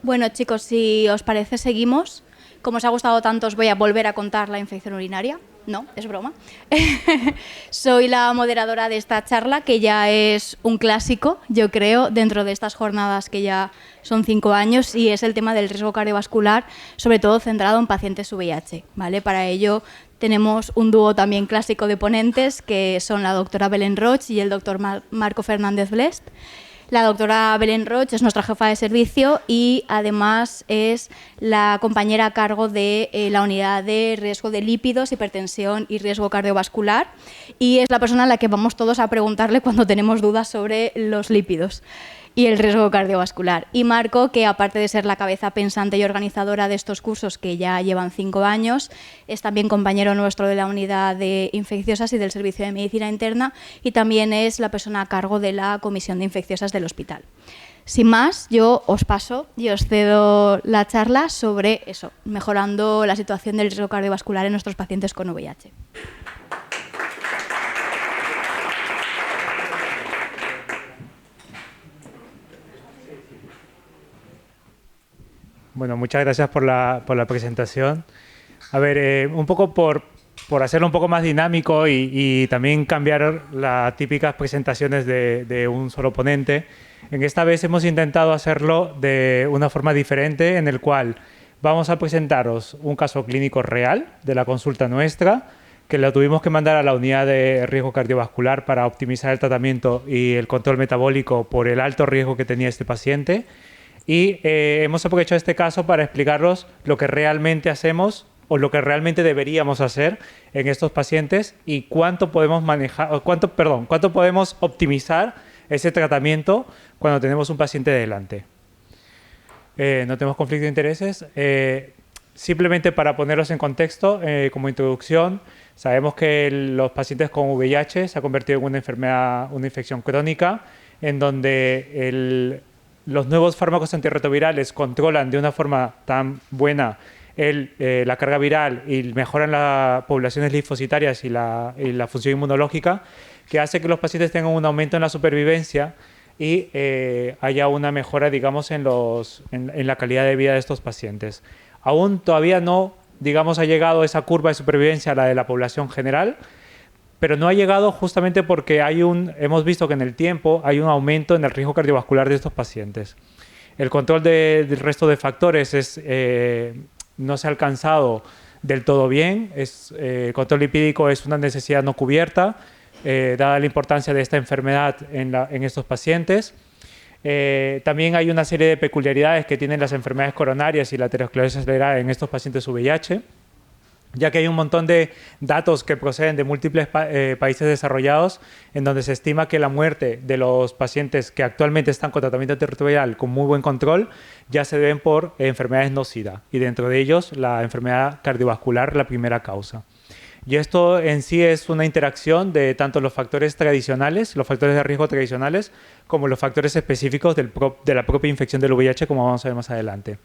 Bueno, chicos, si os parece, seguimos. Como os ha gustado tanto, os voy a volver a contar la infección urinaria. No, es broma. Soy la moderadora de esta charla, que ya es un clásico, yo creo, dentro de estas jornadas que ya son 5 años, y es el tema del riesgo cardiovascular, sobre todo centrado en pacientes VIH, ¿vale? Para ello tenemos un dúo también clásico de ponentes, que son la doctora Belén Roig y el doctor Marco Fernández Blest. La doctora Belén Roig es nuestra jefa de servicio y además es la compañera a cargo de la unidad de riesgo de lípidos, hipertensión y riesgo cardiovascular, y es la persona a la que vamos todos a preguntarle cuando tenemos dudas sobre los lípidos y el riesgo cardiovascular. Y Marco, que aparte de ser la cabeza pensante y organizadora de estos cursos, que ya llevan 5 años, es también compañero nuestro de la unidad de infecciosas y del servicio de medicina interna, y también es la persona a cargo de la comisión de infecciosas del hospital. Sin más, yo os paso y os cedo la charla sobre eso, mejorando la situación del riesgo cardiovascular en nuestros pacientes con VIH. Bueno, muchas gracias por la presentación. A ver, un poco por hacerlo un poco más dinámico y también cambiar las típicas presentaciones de un solo ponente, en esta vez hemos intentado hacerlo de una forma diferente, en el cual vamos a presentaros un caso clínico real de la consulta nuestra, que la tuvimos que mandar a la unidad de riesgo cardiovascular para optimizar el tratamiento y el control metabólico por el alto riesgo que tenía este paciente. Y hemos aprovechado este caso para explicaros lo que realmente hacemos o lo que realmente deberíamos hacer en estos pacientes y cuánto podemos manejar, cuánto podemos optimizar ese tratamiento cuando tenemos un paciente delante. No tenemos conflicto de intereses. Simplemente para ponerlos en contexto, como introducción, sabemos que los pacientes con VIH se ha convertido en una enfermedad, una infección crónica, en donde los nuevos fármacos antirretrovirales controlan de una forma tan buena la carga viral y mejoran las poblaciones linfocitarias y la función inmunológica, que hace que los pacientes tengan un aumento en la supervivencia y haya una mejora, digamos, en la calidad de vida de estos pacientes. Aún todavía no, digamos, ha llegado esa curva de supervivencia a la de la población general, pero no ha llegado justamente porque hemos visto que en el tiempo hay un aumento en el riesgo cardiovascular de estos pacientes. El control del resto de factores no se ha alcanzado del todo bien. El control lipídico es una necesidad no cubierta, dada la importancia de esta enfermedad en estos pacientes. También hay una serie de peculiaridades que tienen las enfermedades coronarias y la aterosclerosis acelerada en estos pacientes VIH, ya que hay un montón de datos que proceden de múltiples países desarrollados, en donde se estima que la muerte de los pacientes que actualmente están con tratamiento antirretroviral con muy buen control ya se deben por enfermedades no SIDA, y dentro de ellos la enfermedad cardiovascular, la primera causa. Y esto en sí es una interacción de tanto los factores tradicionales, los factores de riesgo tradicionales, como los factores específicos de la propia infección del VIH, como vamos a ver más adelante.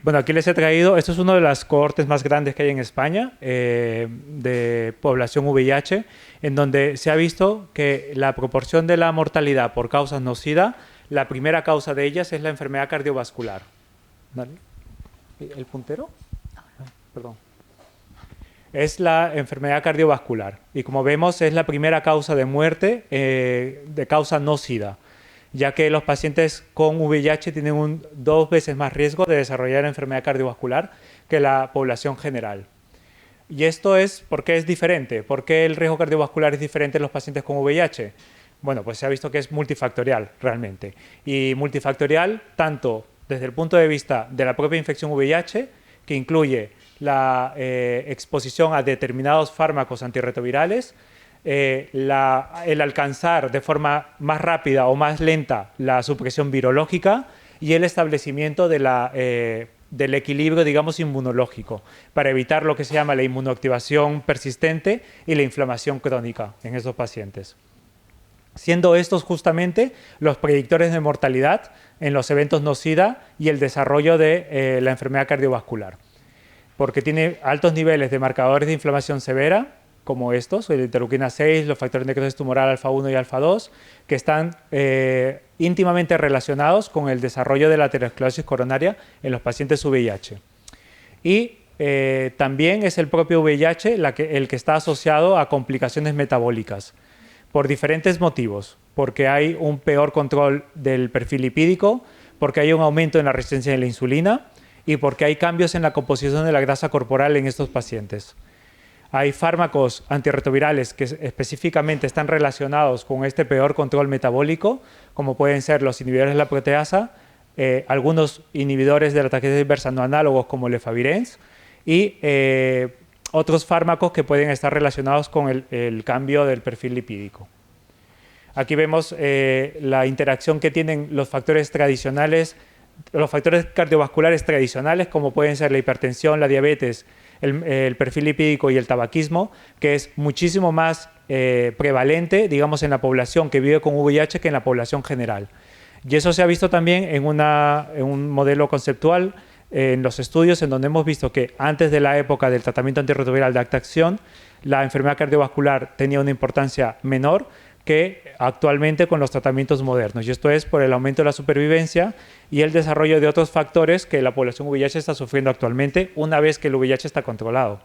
Bueno, aquí les he traído, esto es uno de las cohortes más grandes que hay en España de población VIH, en donde se ha visto que la proporción de la mortalidad por causas no SIDA, la primera causa de ellas es la enfermedad cardiovascular. ¿Dale? ¿El puntero? Perdón. Es la enfermedad cardiovascular y, como vemos, es la primera causa de muerte de causa no SIDA, ya que los pacientes con VIH tienen 2 veces más riesgo de desarrollar enfermedad cardiovascular que la población general. Y esto es, ¿por qué es diferente? ¿Por qué el riesgo cardiovascular es diferente en los pacientes con VIH? Bueno, pues se ha visto que es multifactorial realmente. Y multifactorial tanto desde el punto de vista de la propia infección VIH, que incluye la exposición a determinados fármacos antirretrovirales, el alcanzar de forma más rápida o más lenta la supresión virológica y el establecimiento del equilibrio, digamos, inmunológico, para evitar lo que se llama la inmunoactivación persistente y la inflamación crónica en estos pacientes. Siendo estos justamente los predictores de mortalidad en los eventos no SIDA y el desarrollo de la enfermedad cardiovascular, porque tiene altos niveles de marcadores de inflamación severa, como estos, la interleuquina 6, los factores de necrosis tumoral alfa 1 y alfa 2, que están íntimamente relacionados con el desarrollo de la aterosclerosis coronaria en los pacientes VIH. Y también es el propio VIH el que está asociado a complicaciones metabólicas, por diferentes motivos, porque hay un peor control del perfil lipídico, porque hay un aumento en la resistencia de la insulina y porque hay cambios en la composición de la grasa corporal en estos pacientes. Hay fármacos antirretrovirales que específicamente están relacionados con este peor control metabólico, como pueden ser los inhibidores de la proteasa, algunos inhibidores de la tarjeta inversa no análogos como el efavirenz y otros fármacos que pueden estar relacionados con el cambio del perfil lipídico. Aquí vemos la interacción que tienen los factores tradicionales, los factores cardiovasculares tradicionales, como pueden ser la hipertensión, la diabetes, el perfil lipídico y el tabaquismo, que es muchísimo más prevalente, digamos, en la población que vive con VIH que en la población general. Y eso se ha visto también en un modelo conceptual, en los estudios en donde hemos visto que antes de la época del tratamiento antirretroviral de alta acción, la enfermedad cardiovascular tenía una importancia menor que actualmente con los tratamientos modernos. Y esto es por el aumento de la supervivencia y el desarrollo de otros factores que la población VIH está sufriendo actualmente una vez que el VIH está controlado.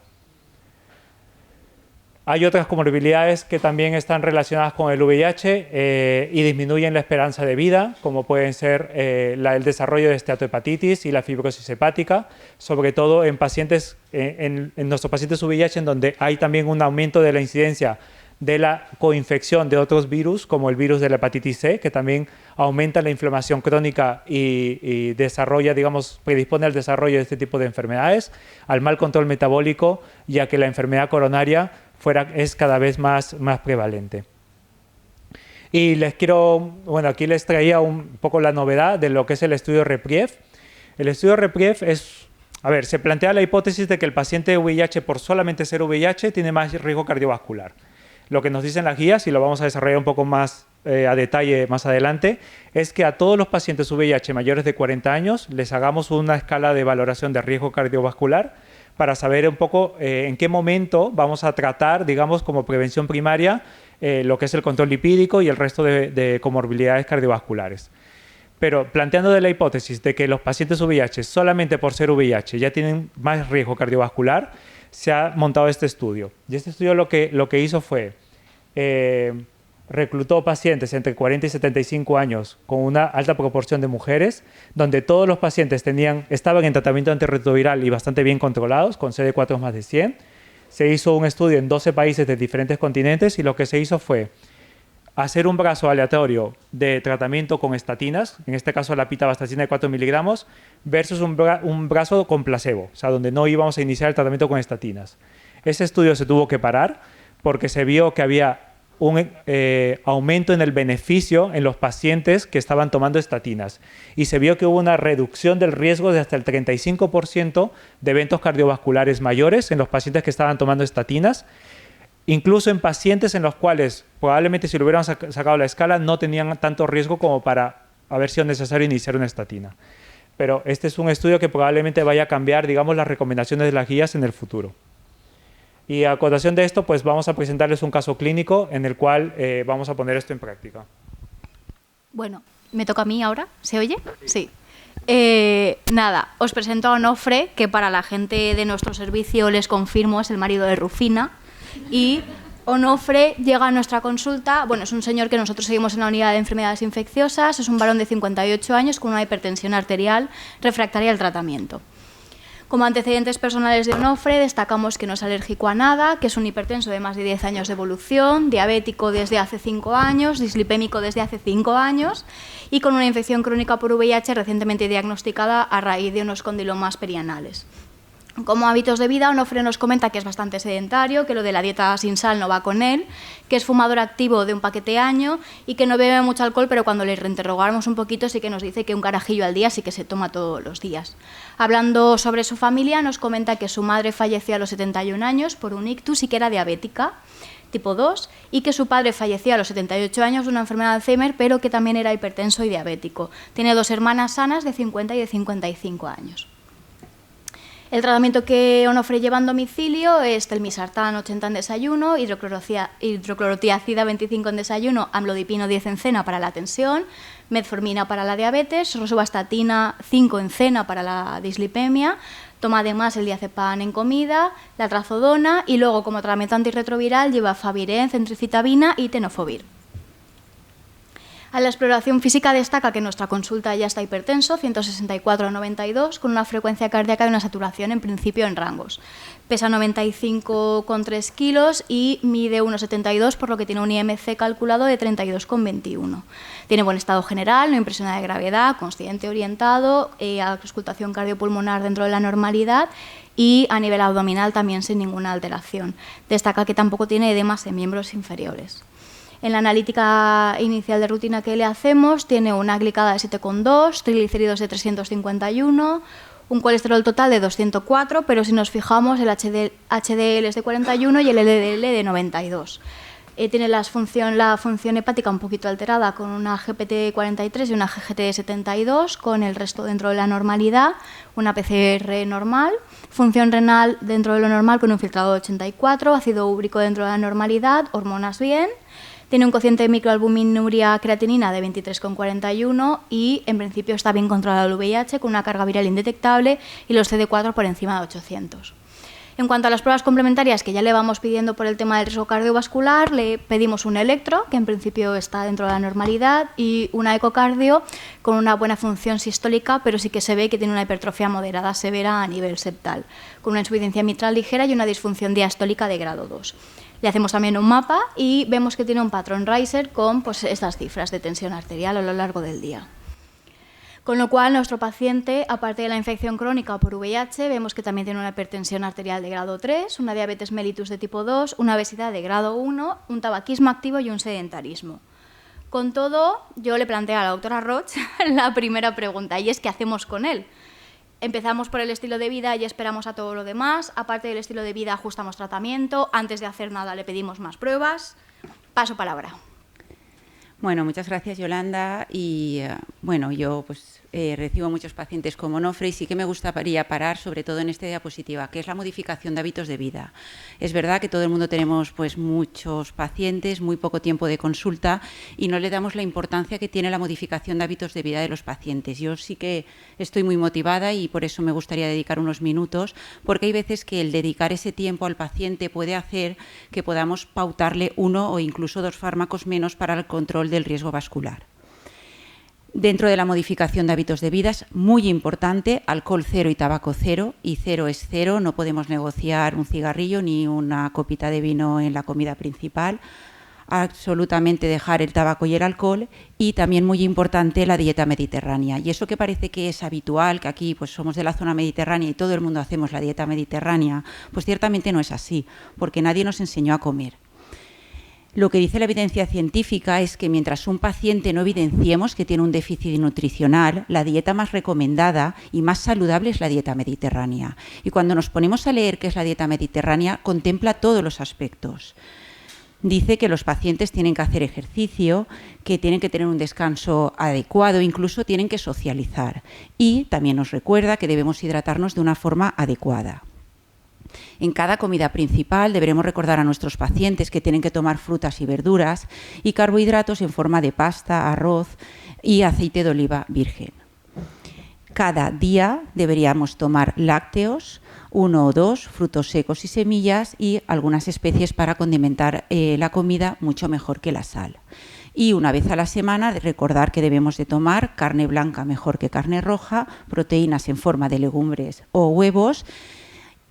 Hay otras comorbilidades que también están relacionadas con el VIH y disminuyen la esperanza de vida, como pueden ser el desarrollo de esteatohepatitis y la fibrosis hepática, sobre todo en pacientes, en nuestros pacientes VIH, en donde hay también un aumento de la incidencia de la coinfección de otros virus, como el virus de la hepatitis C, que también aumenta la inflamación crónica y desarrolla, digamos, predispone al desarrollo de este tipo de enfermedades, al mal control metabólico, ya que la enfermedad coronaria es cada vez más prevalente. Y les quiero, bueno, aquí les traía un poco la novedad de lo que es el estudio REPRIEV. El estudio REPRIEV es, a ver, se plantea la hipótesis de que el paciente VIH, por solamente ser VIH, tiene más riesgo cardiovascular. Lo que nos dicen las guías, y lo vamos a desarrollar un poco más a detalle más adelante, es que a todos los pacientes VIH mayores de 40 años les hagamos una escala de valoración de riesgo cardiovascular para saber un poco en qué momento vamos a tratar, digamos, como prevención primaria, lo que es el control lipídico y el resto de comorbilidades cardiovasculares. Pero planteando de la hipótesis de que los pacientes VIH, solamente por ser VIH, ya tienen más riesgo cardiovascular, se ha montado este estudio. Y este estudio lo que hizo fue reclutó pacientes entre 40 y 75 años con una alta proporción de mujeres, donde todos los pacientes estaban en tratamiento antirretroviral y bastante bien controlados, con CD4 más de 100. Se hizo un estudio en 12 países de diferentes continentes y lo que se hizo fue hacer un brazo aleatorio de tratamiento con estatinas, en este caso la pitavastatina de 4 miligramos, versus un brazo con placebo, o sea, donde no íbamos a iniciar el tratamiento con estatinas. Ese estudio se tuvo que parar porque se vio que había un aumento en el beneficio en los pacientes que estaban tomando estatinas y se vio que hubo una reducción del riesgo de hasta el 35% de eventos cardiovasculares mayores en los pacientes que estaban tomando estatinas, incluso en pacientes en los cuales probablemente si lo hubieran sacado la escala no tenían tanto riesgo como para haber sido necesario iniciar una estatina. Pero este es un estudio que probablemente vaya a cambiar, digamos, las recomendaciones de las guías en el futuro. Y a continuación de esto, pues vamos a presentarles un caso clínico en el cual vamos a poner esto en práctica. Bueno, ¿me toca a mí ahora? ¿Se oye? Sí. Nada, os presento a Onofre, que para la gente de nuestro servicio les confirmo es el marido de Rufina. Y Onofre llega a nuestra consulta, bueno, es un señor que nosotros seguimos en la unidad de enfermedades infecciosas, es un varón de 58 años con una hipertensión arterial refractaria al tratamiento. Como antecedentes personales de Onofre, destacamos que no es alérgico a nada, que es un hipertenso de más de 10 años de evolución, diabético desde hace 5 años, dislipémico desde hace 5 años y con una infección crónica por VIH recientemente diagnosticada a raíz de unos condilomas perianales. Como hábitos de vida, Onofre nos comenta que es bastante sedentario, que lo de la dieta sin sal no va con él, que es fumador activo de un paquete año y que no bebe mucho alcohol, pero cuando le reinterrogamos un poquito sí que nos dice que un carajillo al día sí que se toma todos los días. Hablando sobre su familia, nos comenta que su madre falleció a los 71 años por un ictus y que era diabética, tipo 2, y que su padre falleció a los 78 años de una enfermedad de Alzheimer, pero que también era hipertenso y diabético. Tiene 2 hermanas sanas de 50 y de 55 años. El tratamiento que Onofre lleva en domicilio es telmisartán 80 en desayuno, hidroclorotiazida 25 en desayuno, amlodipino 10 en cena para la tensión, metformina para la diabetes, rosuvastatina 5 en cena para la dislipemia, toma además el diazepam en comida, la trazodona y luego como tratamiento antirretroviral lleva favirenz, centricitabina y tenofovir. A la exploración física destaca que nuestra consulta ya está hipertenso, 164/92, con una frecuencia cardíaca y una saturación en principio en rangos. Pesa 95,3 kilos y mide 1,72, por lo que tiene un IMC calculado de 32,21. Tiene buen estado general, no impresiona de gravedad, consciente, orientado, auscultación cardiopulmonar dentro de la normalidad y a nivel abdominal también sin ninguna alteración. Destaca que tampoco tiene edemas en miembros inferiores. En la analítica inicial de rutina que le hacemos tiene una glicada de 7,2, triglicéridos de 351, un colesterol total de 204, pero si nos fijamos el HDL es de 41 y el LDL de 92. Tiene la función hepática un poquito alterada con una GPT de 43 y una GGT de 72, con el resto dentro de la normalidad, una PCR normal, función renal dentro de lo normal con un filtrado de 84, ácido úrico dentro de la normalidad, hormonas bien. Tiene un cociente de microalbuminuria creatinina de 23,41 y en principio está bien controlado el VIH con una carga viral indetectable y los CD4 por encima de 800. En cuanto a las pruebas complementarias que ya le vamos pidiendo por el tema del riesgo cardiovascular, le pedimos un electro, que en principio está dentro de la normalidad, y una ecocardio con una buena función sistólica, pero sí que se ve que tiene una hipertrofia moderada severa a nivel septal, con una insuficiencia mitral ligera y una disfunción diastólica de grado 2. Le hacemos también un mapa y vemos que tiene un patrón Reiser con estas cifras de tensión arterial a lo largo del día. Con lo cual, nuestro paciente, aparte de la infección crónica por VIH, vemos que también tiene una hipertensión arterial de grado 3, una diabetes mellitus de tipo 2, una obesidad de grado 1, un tabaquismo activo y un sedentarismo. Con todo, yo le planteo a la doctora Roch la primera pregunta, y es ¿qué hacemos con él? Empezamos por el estilo de vida y esperamos a todo lo demás. Aparte del estilo de vida, ajustamos tratamiento. Antes de hacer nada, le pedimos más pruebas. Paso palabra. Bueno, muchas gracias, Yolanda. Y bueno, yo recibo muchos pacientes como Onofre y sí que me gustaría parar sobre todo en esta diapositiva, que es la modificación de hábitos de vida. Es verdad que todo el mundo tenemos muchos pacientes, muy poco tiempo de consulta y no le damos la importancia que tiene la modificación de hábitos de vida de los pacientes. Yo sí que estoy muy motivada y por eso me gustaría dedicar unos minutos, porque hay veces que el dedicar ese tiempo al paciente puede hacer que podamos pautarle 1 o incluso 2 fármacos menos para el control del riesgo vascular. Dentro de la modificación de hábitos de vida es muy importante alcohol cero y tabaco cero, y cero es cero, no podemos negociar un cigarrillo ni una copita de vino en la comida principal, absolutamente dejar el tabaco y el alcohol, y también muy importante la dieta mediterránea. Y eso que parece que es habitual, que aquí somos de la zona mediterránea y todo el mundo hacemos la dieta mediterránea, pues ciertamente no es así, porque nadie nos enseñó a comer. Lo que dice la evidencia científica es que mientras un paciente no evidenciemos que tiene un déficit nutricional, la dieta más recomendada y más saludable es la dieta mediterránea. Y cuando nos ponemos a leer qué es la dieta mediterránea, contempla todos los aspectos. Dice que los pacientes tienen que hacer ejercicio, que tienen que tener un descanso adecuado, incluso tienen que socializar. Y también nos recuerda que debemos hidratarnos de una forma adecuada. En cada comida principal deberemos recordar a nuestros pacientes que tienen que tomar frutas y verduras y carbohidratos en forma de pasta, arroz y aceite de oliva virgen. Cada día deberíamos tomar lácteos, 1 o 2, frutos secos y semillas y algunas especies para condimentar la comida mucho mejor que la sal. Y una vez a la semana recordar que debemos de tomar carne blanca mejor que carne roja, proteínas en forma de legumbres o huevos,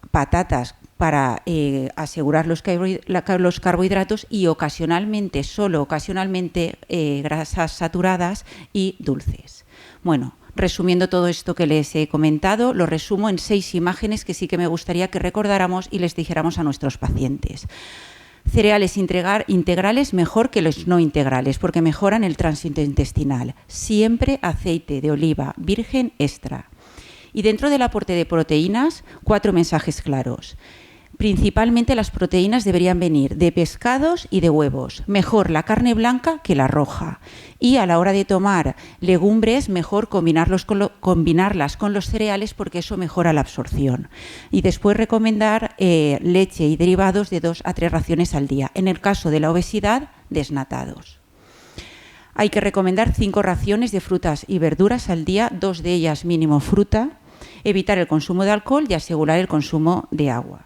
patatas para asegurar los carbohidratos y ocasionalmente, solo ocasionalmente, grasas saturadas y dulces. Bueno, resumiendo todo esto que les he comentado, lo resumo en 6 imágenes que sí que me gustaría que recordáramos y les dijéramos a nuestros pacientes. Cereales integrales mejor que los no integrales porque mejoran el tránsito intestinal. Siempre aceite de oliva virgen extra. Y dentro del aporte de proteínas, 4 mensajes claros. Principalmente las proteínas deberían venir de pescados y de huevos. Mejor la carne blanca que la roja. Y a la hora de tomar legumbres, mejor combinarlas con los cereales porque eso mejora la absorción. Y después recomendar leche y derivados de 2 a 3 raciones al día. En el caso de la obesidad, desnatados. Hay que recomendar 5 raciones de frutas y verduras al día, 2 de ellas mínimo fruta. Evitar el consumo de alcohol y asegurar el consumo de agua.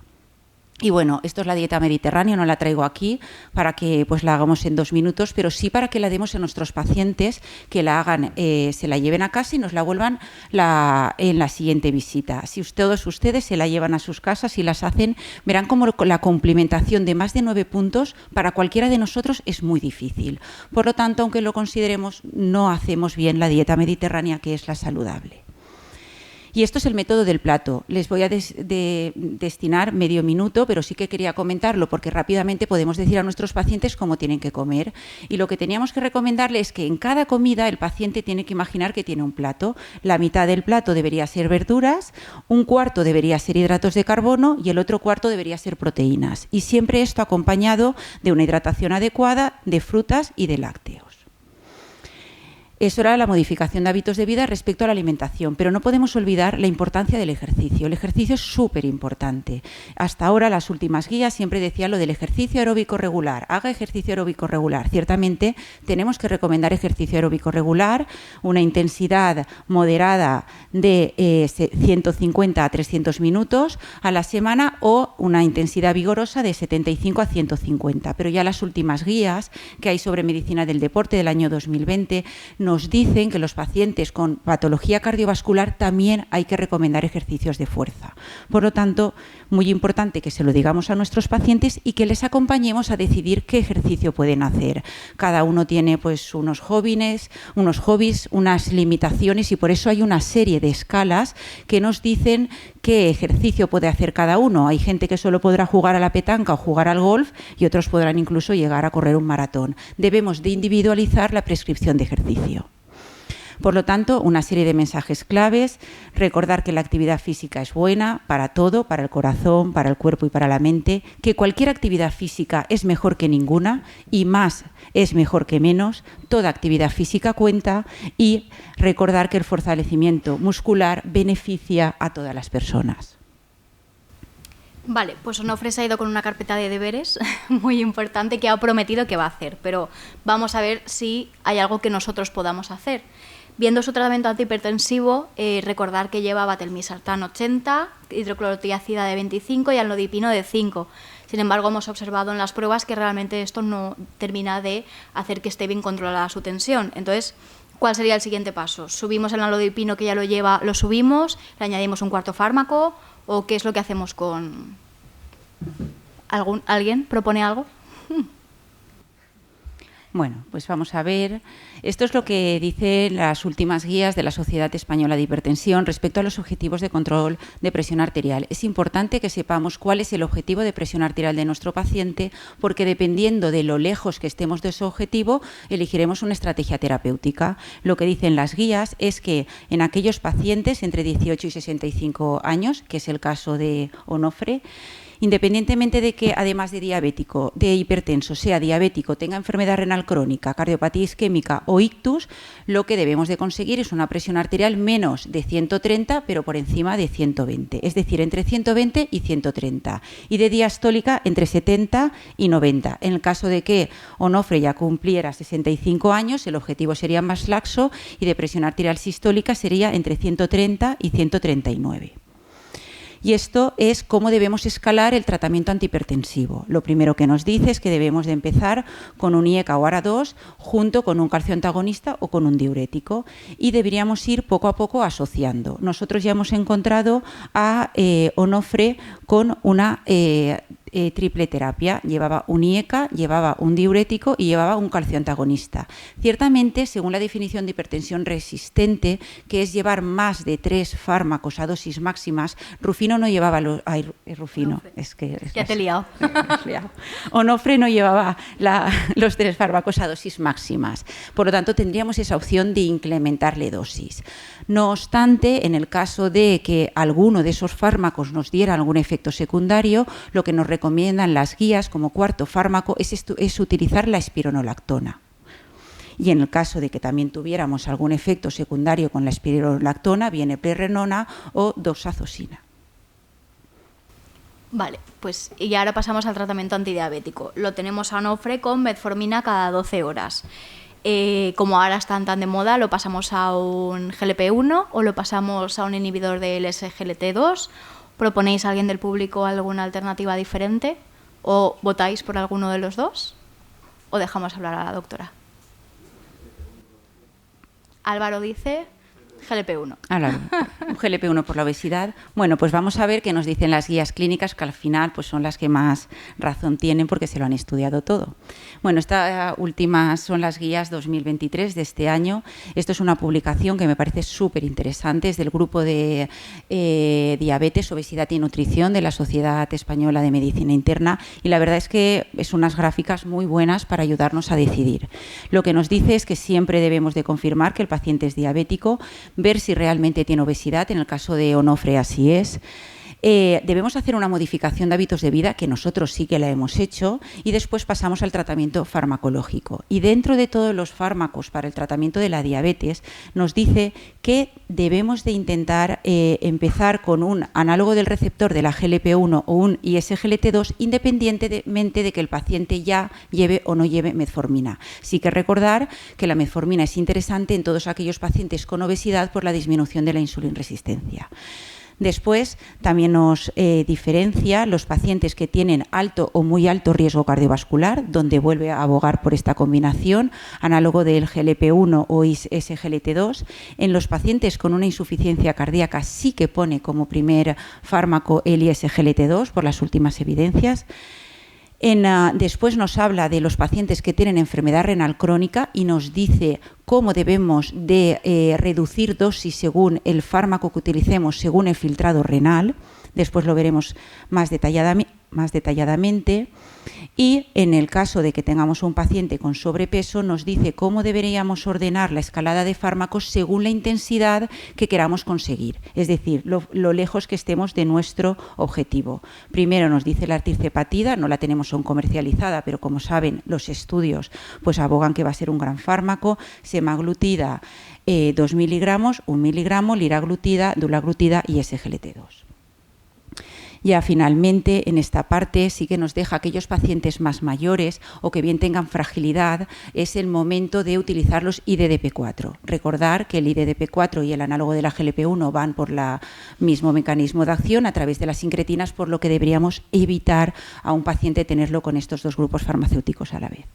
Y bueno, esto es la dieta mediterránea, no la traigo aquí para que pues la hagamos en 2 minutos, pero sí para que la demos a nuestros pacientes, que la hagan, se la lleven a casa y nos la vuelvan en la siguiente visita. Si todos ustedes se la llevan a sus casas y las hacen, verán cómo la complementación de más de 9 puntos para cualquiera de nosotros es muy difícil. Por lo tanto, aunque lo consideremos, no hacemos bien la dieta mediterránea, que es la saludable. Y esto es el método del plato. Les voy a destinar medio minuto, pero sí que quería comentarlo porque rápidamente podemos decir a nuestros pacientes cómo tienen que comer. Y lo que teníamos que recomendarles es que en cada comida el paciente tiene que imaginar que tiene un plato. La mitad del plato debería ser verduras, un cuarto debería ser hidratos de carbono y el otro cuarto debería ser proteínas. Y siempre esto acompañado de una hidratación adecuada, de frutas y de lácteos. Eso era la modificación de hábitos de vida respecto a la alimentación, pero no podemos olvidar la importancia del ejercicio. El ejercicio es súper importante. Hasta ahora las últimas guías siempre decían lo del ejercicio aeróbico regular. Haga ejercicio aeróbico regular. Ciertamente tenemos que recomendar ejercicio aeróbico regular, una intensidad moderada de 150 a 300 minutos a la semana o una intensidad vigorosa de 75 a 150. Pero ya las últimas guías que hay sobre medicina del deporte del año 2020 nos dicen que los pacientes con patología cardiovascular también hay que recomendar ejercicios de fuerza. Por lo tanto, muy importante que se lo digamos a nuestros pacientes y que les acompañemos a decidir qué ejercicio pueden hacer. Cada uno tiene pues unos hobbies, unas limitaciones y por eso hay una serie de escalas que nos dicen qué ejercicio puede hacer cada uno. Hay gente que solo podrá jugar a la petanca o jugar al golf y otros podrán incluso llegar a correr un maratón. Debemos de individualizar la prescripción de ejercicio. Por lo tanto, una serie de mensajes claves, recordar que la actividad física es buena para todo, para el corazón, para el cuerpo y para la mente, que cualquier actividad física es mejor que ninguna y más es mejor que menos, toda actividad física cuenta y recordar que el fortalecimiento muscular beneficia a todas las personas. Vale, pues Onofre se ha ido con una carpeta de deberes muy importante que ha prometido que va a hacer, pero vamos a ver si hay algo que nosotros podamos hacer. Viendo su tratamiento antihipertensivo, recordar que lleva Batelmisartán 80, hidroclorotiazida de 25 y amlodipino de 5. Sin embargo, hemos observado en las pruebas que realmente esto no termina de hacer que esté bien controlada su tensión. Entonces, ¿cuál sería el siguiente paso? ¿Subimos el amlodipino que ya lo lleva, lo subimos, le añadimos un cuarto fármaco o qué es lo que hacemos con... ¿Alguien propone algo? Bueno, pues vamos a ver. Esto es lo que dicen las últimas guías de la Sociedad Española de Hipertensión respecto a los objetivos de control de presión arterial. Es importante que sepamos cuál es el objetivo de presión arterial de nuestro paciente, porque dependiendo de lo lejos que estemos de su objetivo, elegiremos una estrategia terapéutica. Lo que dicen las guías es que en aquellos pacientes entre 18 y 65 años, que es el caso de Onofre, independientemente de que, además de diabético, de hipertenso, sea diabético, tenga enfermedad renal crónica, cardiopatía isquémica o ictus, lo que debemos de conseguir es una presión arterial menos de 130, pero por encima de 120, es decir, entre 120 y 130, y de diastólica entre 70 y 90. En el caso de que Onofre ya cumpliera 65 años, el objetivo sería más laxo y de presión arterial sistólica sería entre 130 y 139. Y esto es cómo debemos escalar el tratamiento antihipertensivo. Lo primero que nos dice es que debemos de empezar con un IECA o ARA2 junto con un calcio antagonista o con un diurético y deberíamos ir poco a poco asociando. Nosotros ya hemos encontrado a Onofre con una triple terapia. Llevaba un IECA, llevaba un diurético y llevaba un calcioantagonista. Ciertamente, según la definición de hipertensión resistente, que es llevar más de 3 fármacos a dosis máximas, Rufino no llevaba Rufino, es que... Ya te he liado. Onofre no llevaba los 3 fármacos a dosis máximas. Por lo tanto, tendríamos esa opción de incrementarle dosis. No obstante, en el caso de que alguno de esos fármacos nos diera algún efecto secundario, lo que nos recomiendan las guías como cuarto fármaco es utilizar la espironolactona. Y en el caso de que también tuviéramos algún efecto secundario con la espironolactona, viene prerenona o doxazosina. Vale, pues y ahora pasamos al tratamiento antidiabético. Lo tenemos a Onofre con metformina cada 12 horas. Como ahora están tan de moda, ¿lo pasamos a un GLP-1 o lo pasamos a un inhibidor del SGLT2? ¿Proponéis a alguien del público alguna alternativa diferente? ¿O votáis por alguno de los dos? ¿O dejamos hablar a la doctora? Álvaro dice GLP-1. Un GLP-1 por la obesidad. Bueno, pues vamos a ver qué nos dicen las guías clínicas, que al final pues son las que más razón tienen porque se lo han estudiado todo. Bueno, estas últimas son las guías 2023 de este año. Esto es una publicación que me parece súper interesante, es del grupo de diabetes, obesidad y nutrición de la Sociedad Española de Medicina Interna, y la verdad es que es unas gráficas muy buenas para ayudarnos a decidir. Lo que nos dice es que siempre debemos de confirmar que el paciente es diabético, ver si realmente tiene obesidad, en el caso de Onofre así es. Debemos hacer una modificación de hábitos de vida, que nosotros sí que la hemos hecho, y después pasamos al tratamiento farmacológico. Y dentro de todos los fármacos para el tratamiento de la diabetes, nos dice que debemos de intentar empezar con un análogo del receptor de la GLP-1 o un ISGLT2, independientemente de que el paciente ya lleve o no lleve metformina. Sí que recordar que la metformina es interesante en todos aquellos pacientes con obesidad por la disminución de la insulinresistencia. Después, también nos diferencia los pacientes que tienen alto o muy alto riesgo cardiovascular, donde vuelve a abogar por esta combinación, análogo del GLP-1 o SGLT2. En los pacientes con una insuficiencia cardíaca sí que pone como primer fármaco el ISGLT2 por las últimas evidencias. Después nos habla de los pacientes que tienen enfermedad renal crónica y nos dice cómo debemos de reducir dosis según el fármaco que utilicemos, según el filtrado renal. Después lo veremos más detalladamente. Y en el caso de que tengamos un paciente con sobrepeso, nos dice cómo deberíamos ordenar la escalada de fármacos según la intensidad que queramos conseguir, es decir, lo lejos que estemos de nuestro objetivo. Primero nos dice la articepatida, no la tenemos aún comercializada, pero como saben los estudios pues abogan que va a ser un gran fármaco. Semaglutida 2 miligramos, 1 miligramo, liraglutida, dulaglutida y SGLT2. Ya finalmente, en esta parte sí que nos deja aquellos pacientes más mayores o que bien tengan fragilidad, es el momento de utilizar los IDDP4. Recordar que el IDDP4 y el análogo de la GLP-1 van por el mismo mecanismo de acción a través de las incretinas, por lo que deberíamos evitar a un paciente tenerlo con estos dos grupos farmacéuticos a la vez.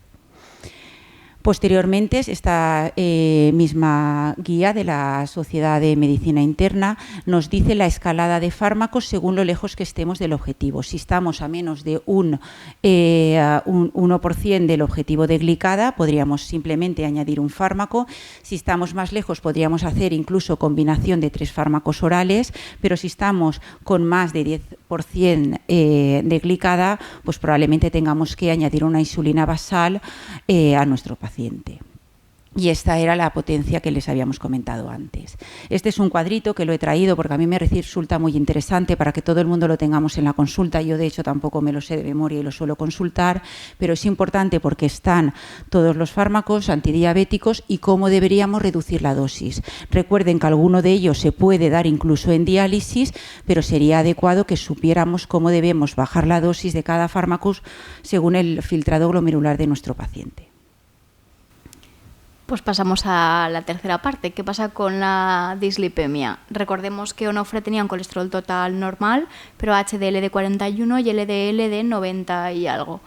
Posteriormente, esta misma guía de la Sociedad de Medicina Interna nos dice la escalada de fármacos según lo lejos que estemos del objetivo. Si estamos a menos de un 1% del objetivo de glicada, podríamos simplemente añadir un fármaco. Si estamos más lejos, podríamos hacer incluso combinación de 3 fármacos orales, pero si estamos con más de 10% de glicada, pues probablemente tengamos que añadir una insulina basal a nuestro paciente. Y esta era la potencia que les habíamos comentado antes. Este es un cuadrito que lo he traído porque a mí me resulta muy interesante para que todo el mundo lo tengamos en la consulta. Yo, de hecho, tampoco me lo sé de memoria y lo suelo consultar, pero es importante porque están todos los fármacos antidiabéticos y cómo deberíamos reducir la dosis. Recuerden que alguno de ellos se puede dar incluso en diálisis, pero sería adecuado que supiéramos cómo debemos bajar la dosis de cada fármaco según el filtrado glomerular de nuestro paciente. Pues pasamos a la tercera parte. ¿Qué pasa con la dislipemia? Recordemos que Onofre tenía un colesterol total normal, pero HDL de 41 y LDL de 90 y algo.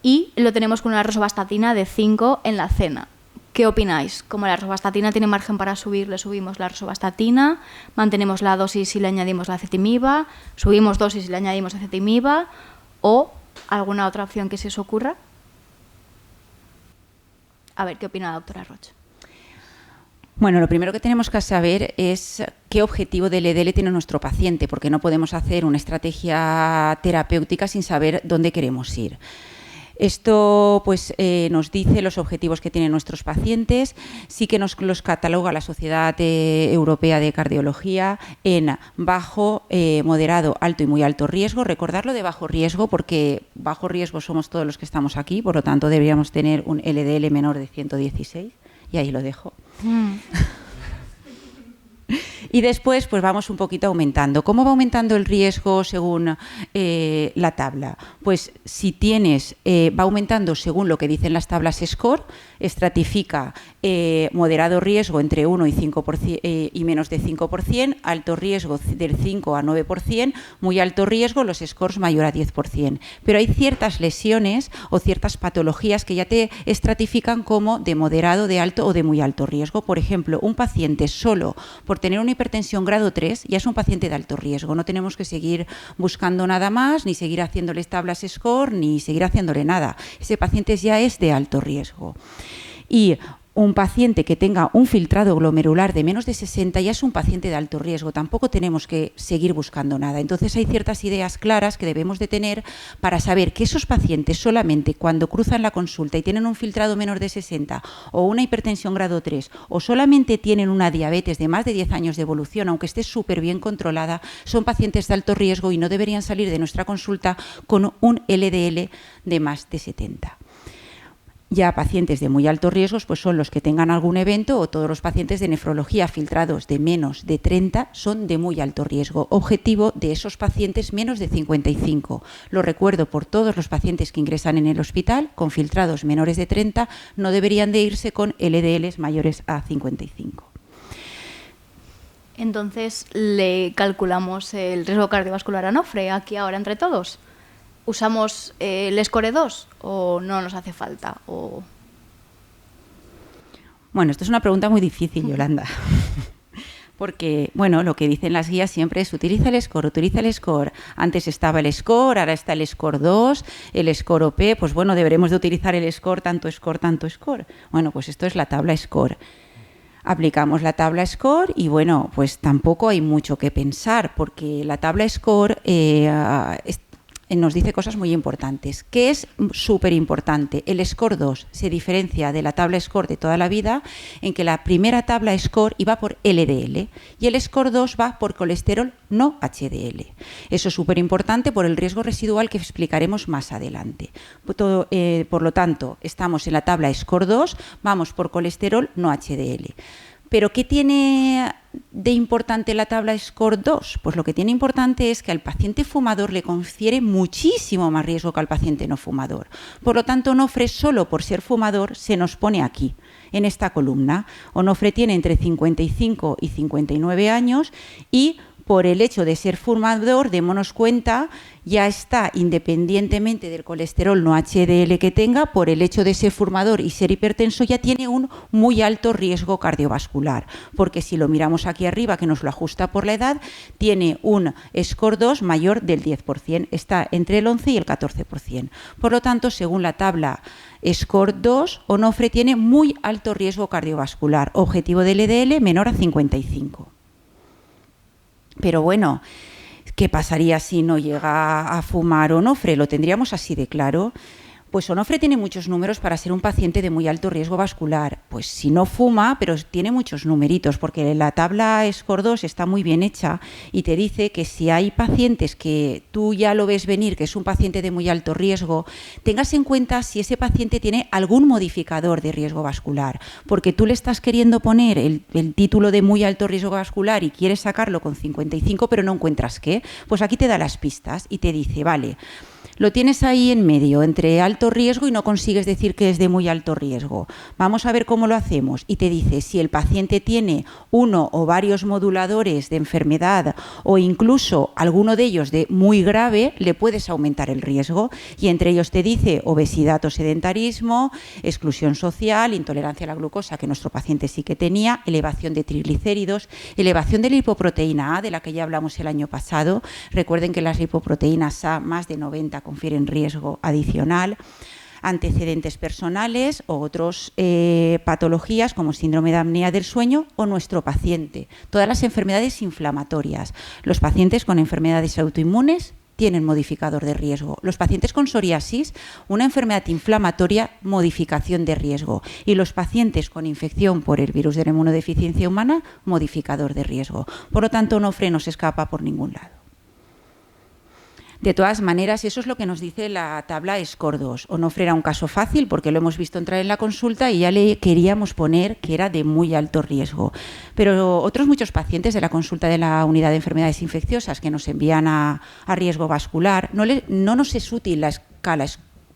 Y lo tenemos con una rosuvastatina de 5 en la cena. ¿Qué opináis? Como la rosuvastatina tiene margen para subir, le subimos la rosuvastatina, mantenemos la dosis y le añadimos la ezetimiba, subimos dosis y le añadimos ezetimiba, o ¿Alguna otra opción que se os ocurra? A ver, ¿qué opina la doctora Roig? Bueno, lo primero que tenemos que saber es qué objetivo del EDL tiene nuestro paciente, porque no podemos hacer una estrategia terapéutica sin saber dónde queremos ir. Esto pues, nos dice los objetivos que tienen nuestros pacientes, sí que nos los cataloga la Sociedad Europea de Cardiología en bajo, moderado, alto y muy alto riesgo. Recordarlo de bajo riesgo porque bajo riesgo somos todos los que estamos aquí, por lo tanto deberíamos tener un LDL menor de 116 y ahí lo dejo. Y después pues vamos un poquito aumentando. ¿Cómo va aumentando el riesgo según la tabla? Pues si tienes, va aumentando según lo que dicen las tablas SCORE, estratifica moderado riesgo entre 1 y 5% y menos de 5%, alto riesgo del 5 a 9%, muy alto riesgo los scores mayor a 10%. Pero hay ciertas lesiones o ciertas patologías que ya te estratifican como de moderado, de alto o de muy alto riesgo. Por ejemplo, un paciente solo por tener una hipertensión grado 3 ya es un paciente de alto riesgo. No tenemos que seguir buscando nada más, ni seguir haciéndoles tablas SCORE, ni seguir haciéndole nada. Ese paciente ya es de alto riesgo. Y un paciente que tenga un filtrado glomerular de menos de 60 ya es un paciente de alto riesgo. Tampoco tenemos que seguir buscando nada. Entonces hay ciertas ideas claras que debemos de tener para saber que esos pacientes solamente cuando cruzan la consulta y tienen un filtrado menor de 60 o una hipertensión grado 3 o solamente tienen una diabetes de más de 10 años de evolución, aunque esté súper bien controlada, son pacientes de alto riesgo y no deberían salir de nuestra consulta con un LDL de más de 70. Ya pacientes de muy altos riesgos pues son los que tengan algún evento o todos los pacientes de nefrología filtrados de menos de 30 son de muy alto riesgo. Objetivo de esos pacientes menos de 55. Lo recuerdo por todos los pacientes que ingresan en el hospital con filtrados menores de 30 no deberían de irse con LDLs mayores a 55. Entonces le calculamos el riesgo cardiovascular a Nofre aquí ahora entre todos. ¿Usamos el SCORE 2 o no nos hace falta? Bueno, esto es una pregunta muy difícil, Yolanda. Porque, bueno, lo que dicen las guías siempre es utiliza el SCORE, utiliza el SCORE. Antes estaba el SCORE, ahora está el SCORE 2, el SCORE OP, pues bueno, deberemos de utilizar el SCORE, tanto SCORE, tanto SCORE. Bueno, pues esto es la tabla SCORE. Aplicamos la tabla SCORE y bueno, pues tampoco hay mucho que pensar porque la tabla SCORE nos dice cosas muy importantes. ¿Qué es súper importante? El SCORE 2 se diferencia de la tabla SCORE de toda la vida en que la primera tabla SCORE iba por LDL y el SCORE 2 va por colesterol no HDL. Eso es súper importante por el riesgo residual que explicaremos más adelante. Por lo tanto, estamos en la tabla SCORE 2, vamos por colesterol no HDL. ¿Pero qué tiene de importante la tabla SCORE 2? Pues lo que tiene importante es que al paciente fumador le confiere muchísimo más riesgo que al paciente no fumador. Por lo tanto, Onofre, solo por ser fumador, se nos pone aquí, en esta columna. Onofre tiene entre 55 y 59 años y por el hecho de ser fumador, démonos cuenta, ya está, independientemente del colesterol no HDL que tenga, por el hecho de ser fumador y ser hipertenso, ya tiene un muy alto riesgo cardiovascular. Porque si lo miramos aquí arriba, que nos lo ajusta por la edad, tiene un SCORE 2 mayor del 10%, está entre el 11 y el 14%. Por lo tanto, según la tabla SCORE 2, Onofre tiene muy alto riesgo cardiovascular, objetivo del LDL menor a 55. Pero bueno, ¿qué pasaría si no llega a fumar Onofre? ¿Lo tendríamos así de claro? Pues Onofre tiene muchos números para ser un paciente de muy alto riesgo vascular. Pues si no fuma, pero tiene muchos numeritos, porque la tabla SCORE 2 está muy bien hecha y te dice que si hay pacientes que tú ya lo ves venir, que es un paciente de muy alto riesgo, tengas en cuenta si ese paciente tiene algún modificador de riesgo vascular, porque tú le estás queriendo poner el título de muy alto riesgo vascular y quieres sacarlo con 55, pero no encuentras qué. Pues aquí te da las pistas y te dice, vale, lo tienes ahí en medio, entre alto riesgo y no consigues decir que es de muy alto riesgo. Vamos a ver cómo cómo lo hacemos y te dice si el paciente tiene uno o varios moduladores de enfermedad o incluso alguno de ellos de muy grave, le puedes aumentar el riesgo, y entre ellos te dice obesidad o sedentarismo, exclusión social, intolerancia a la glucosa, que nuestro paciente sí que tenía, elevación de triglicéridos, elevación de lipoproteína A, de la que ya hablamos el año pasado. Recuerden que las lipoproteínas A más de 90 confieren riesgo adicional, antecedentes personales o otras patologías como síndrome de apnea del sueño o nuestro paciente. Todas las enfermedades inflamatorias. Los pacientes con enfermedades autoinmunes tienen modificador de riesgo. Los pacientes con psoriasis, una enfermedad inflamatoria, modificación de riesgo. Y los pacientes con infección por el virus de la inmunodeficiencia humana, modificador de riesgo. Por lo tanto, Onofre no se escapa por ningún lado. De todas maneras, eso es lo que nos dice la tabla SCORE-2. Onofre era un caso fácil porque lo hemos visto entrar en la consulta y ya le queríamos poner que era de muy alto riesgo. Pero otros muchos pacientes de la consulta de la unidad de enfermedades infecciosas que nos envían a riesgo vascular, no nos es útil la escala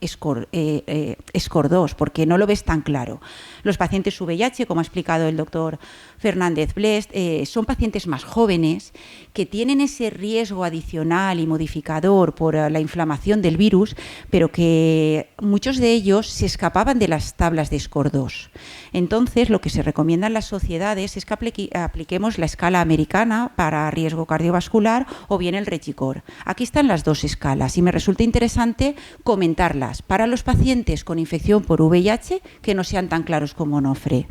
SCORE-2 porque no lo ves tan claro. Los pacientes VIH, como ha explicado el doctor Fernández Blest, son pacientes más jóvenes que tienen ese riesgo adicional y modificador por la inflamación del virus, pero que muchos de ellos se escapaban de las tablas de SCORE-2. Entonces, lo que se recomienda en las sociedades es que apliquemos la escala americana para riesgo cardiovascular o bien el Rechicor. Aquí están las dos escalas y me resulta interesante comentarlas para los pacientes con infección por VIH que no sean tan claros como Onofre.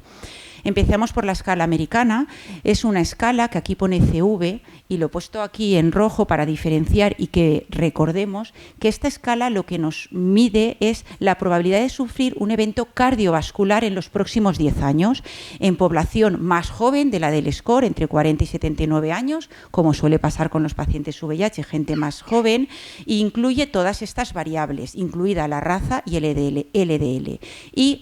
Empezamos por la escala americana. Es una escala que aquí pone CV y lo he puesto aquí en rojo para diferenciar y que recordemos que esta escala lo que nos mide es la probabilidad de sufrir un evento cardiovascular en los próximos 10 años en población más joven de la del SCORE, entre 40 y 79 años, como suele pasar con los pacientes VIH, gente más joven, e incluye todas estas variables, incluida la raza y el LDL. Y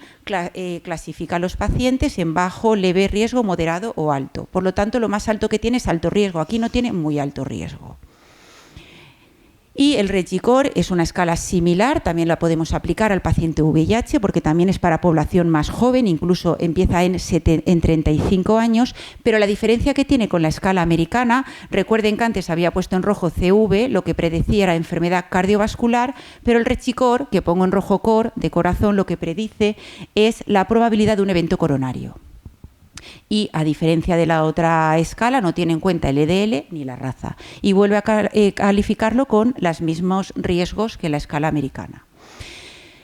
clasifica a los pacientes en bajo, leve riesgo, moderado o alto. Por lo tanto, lo más alto que tiene es alto riesgo. Aquí no tiene muy alto riesgo. Y el Rechicor es una escala similar, también la podemos aplicar al paciente VIH porque también es para población más joven, incluso empieza en 35 años, pero la diferencia que tiene con la escala americana, recuerden que antes había puesto en rojo CV, lo que predecía era enfermedad cardiovascular, pero el Rechicor, que pongo en rojo COR, de corazón, lo que predice es la probabilidad de un evento coronario. Y a diferencia de la otra escala no tiene en cuenta el LDL ni la raza y vuelve a calificarlo con los mismos riesgos que la escala americana.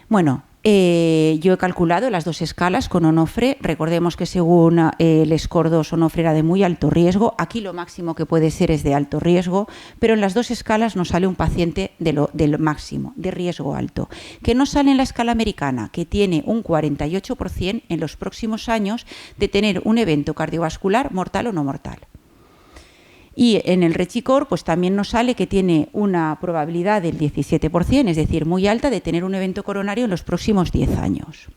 Bueno, yo he calculado las dos escalas con Onofre. Recordemos que según el SCORE-2 Onofre era de muy alto riesgo. Aquí lo máximo que puede ser es de alto riesgo, pero en las dos escalas nos sale un paciente del máximo, de riesgo alto. Que no sale en la escala americana, que tiene un 48% en los próximos años de tener un evento cardiovascular mortal o no mortal. Y en el Rechicor pues también nos sale que tiene una probabilidad del 17%, es decir, muy alta, de tener un evento coronario en los próximos 10 años.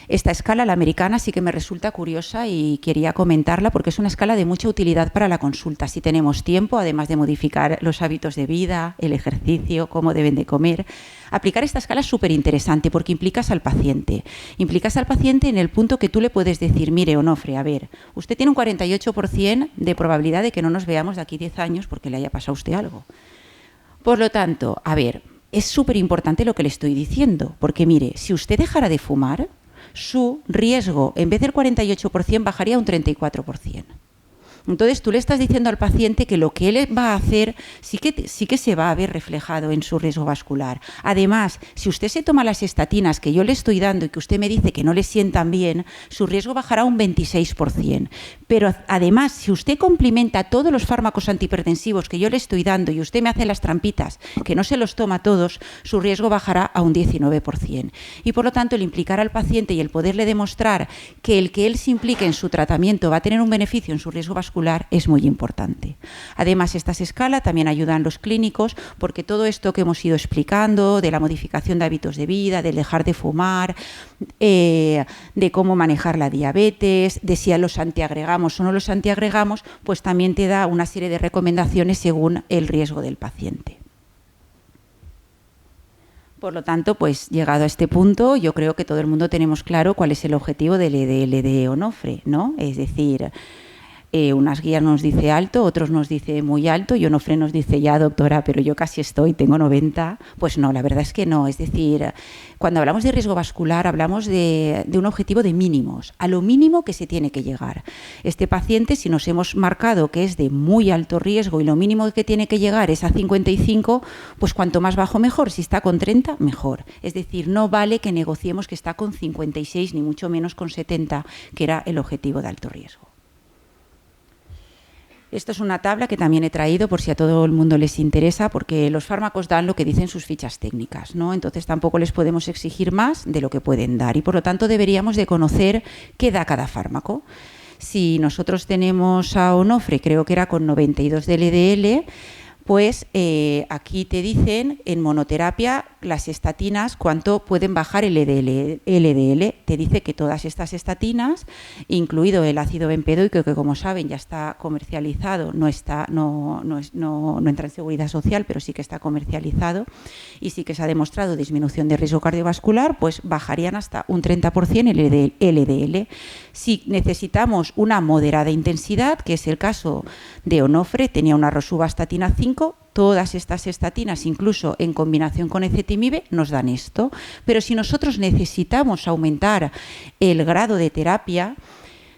Esta escala, la americana, sí que me resulta curiosa y quería comentarla porque es una escala de mucha utilidad para la consulta. Si tenemos tiempo, además de modificar los hábitos de vida, el ejercicio, cómo deben de comer, aplicar esta escala es súper interesante porque implicas al paciente. Implicas al paciente en el punto que tú le puedes decir, mire, Onofre, a ver, usted tiene un 48% de probabilidad de que no nos veamos de aquí 10 años porque le haya pasado a usted algo. Por lo tanto, a ver, es súper importante lo que le estoy diciendo, porque mire, si usted dejara de fumar, su riesgo, en vez del 48%, bajaría a un 34%. Entonces, tú le estás diciendo al paciente que lo que él va a hacer sí que se va a ver reflejado en su riesgo vascular. Además, si usted se toma las estatinas que yo le estoy dando y que usted me dice que no le sientan bien, su riesgo bajará un 26%. Pero además, si usted complementa todos los fármacos antihipertensivos que yo le estoy dando y usted me hace las trampitas, que no se los toma todos, su riesgo bajará a un 19%. Y por lo tanto, el implicar al paciente y el poderle demostrar que el que él se implique en su tratamiento va a tener un beneficio en su riesgo vascular es muy importante. Además, estas escalas también ayudan a los clínicos porque todo esto que hemos ido explicando de la modificación de hábitos de vida, de dejar de fumar, de cómo manejar la diabetes, de si los antiagregamos o no los antiagregamos, pues también te da una serie de recomendaciones según el riesgo del paciente. Por lo tanto, pues llegado a este punto, yo creo que todo el mundo tenemos claro cuál es el objetivo del EDL de Onofre, ¿no? Es decir, unas guías nos dice alto, otros nos dice muy alto, y Onofre nos dice ya, doctora, pero yo casi estoy, tengo 90. Pues no, la verdad es que no. Es decir, cuando hablamos de riesgo vascular, hablamos de un objetivo de mínimos, a lo mínimo que se tiene que llegar. Este paciente, si nos hemos marcado que es de muy alto riesgo y lo mínimo que tiene que llegar es a 55, pues cuanto más bajo mejor. Si está con 30, mejor. Es decir, no vale que negociemos que está con 56, ni mucho menos con 70, que era el objetivo de alto riesgo. Esto es una tabla que también he traído por si a todo el mundo les interesa, porque los fármacos dan lo que dicen sus fichas técnicas, ¿no? Entonces tampoco les podemos exigir más de lo que pueden dar y por lo tanto deberíamos de conocer qué da cada fármaco. Si nosotros tenemos a Onofre, creo que era con 92 de LDL, pues aquí te dicen en monoterapia las estatinas cuánto pueden bajar el LDL. Te dice que todas estas estatinas, incluido el ácido bempedoico, que como saben ya está comercializado, no entra en seguridad social, pero sí que está comercializado y sí que se ha demostrado disminución de riesgo cardiovascular, pues bajarían hasta un 30% el LDL. Si necesitamos una moderada intensidad, que es el caso de Onofre, tenía una rosuvastatina 5, todas estas estatinas, incluso en combinación con ezetimibe, nos dan esto. Pero si nosotros necesitamos aumentar el grado de terapia,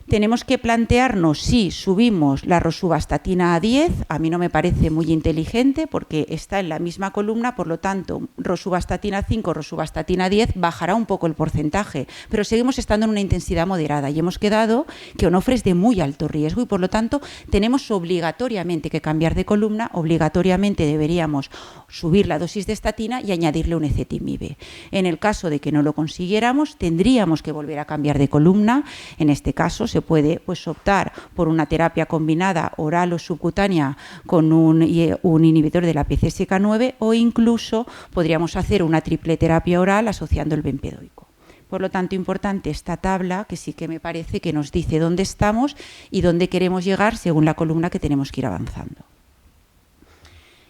tenemos que plantearnos si subimos la rosuvastatina a 10, a mí no me parece muy inteligente porque está en la misma columna, por lo tanto, rosuvastatina 5, rosuvastatina 10, bajará un poco el porcentaje, pero seguimos estando en una intensidad moderada y hemos quedado que Onofre es de muy alto riesgo y por lo tanto tenemos obligatoriamente que cambiar de columna, obligatoriamente deberíamos subir la dosis de estatina y añadirle un ezetimibe. En el caso de que no lo consiguiéramos, tendríamos que volver a cambiar de columna, en este caso se puede pues optar por una terapia combinada oral o subcutánea con un inhibidor de la PCSK9 o incluso podríamos hacer una triple terapia oral asociando el bempedoico. Por lo tanto, importante esta tabla que sí que me parece que nos dice dónde estamos y dónde queremos llegar según la columna que tenemos que ir avanzando.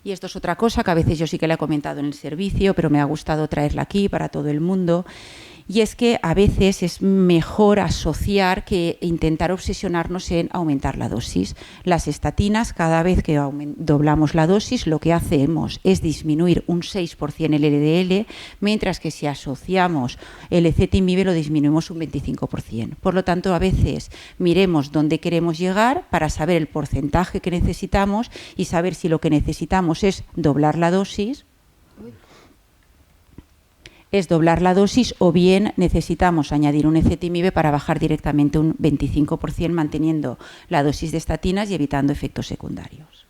Y esto es otra cosa que a veces yo sí que le he comentado en el servicio, pero me ha gustado traerla aquí para todo el mundo. Y es que a veces es mejor asociar que intentar obsesionarnos en aumentar la dosis. Las estatinas, cada vez que doblamos la dosis, lo que hacemos es disminuir un 6% el LDL, mientras que si asociamos el ezetimibe lo disminuimos un 25%. Por lo tanto, a veces miremos dónde queremos llegar para saber el porcentaje que necesitamos y saber si lo que necesitamos es doblar la dosis o bien necesitamos añadir un ezetimibe para bajar directamente un 25% manteniendo la dosis de estatinas y evitando efectos secundarios.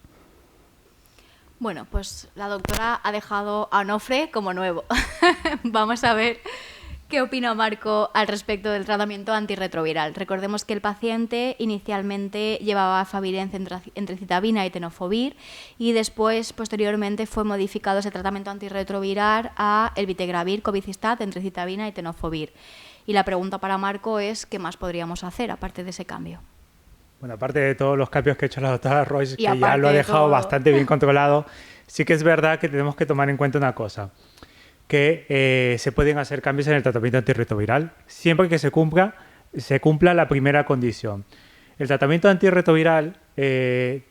Bueno, pues la doctora ha dejado a Onofre como nuevo. Vamos a ver qué opina Marco al respecto del tratamiento antirretroviral. Recordemos que el paciente inicialmente llevaba Favirenz, Entrecitavina y Tenofovir y después, posteriormente, fue modificado ese tratamiento antirretroviral a el Vitegravir, Covicistat, Entrecitavina y Tenofovir. Y la pregunta para Marco es ¿qué más podríamos hacer aparte de ese cambio? Bueno, aparte de todos los cambios que ha hecho la doctora Roig, que ya lo ha dejado bastante bien controlado, sí que es verdad que tenemos que tomar en cuenta una cosa, que se pueden hacer cambios en el tratamiento antirretroviral siempre que se cumpla la primera condición. El tratamiento antirretroviral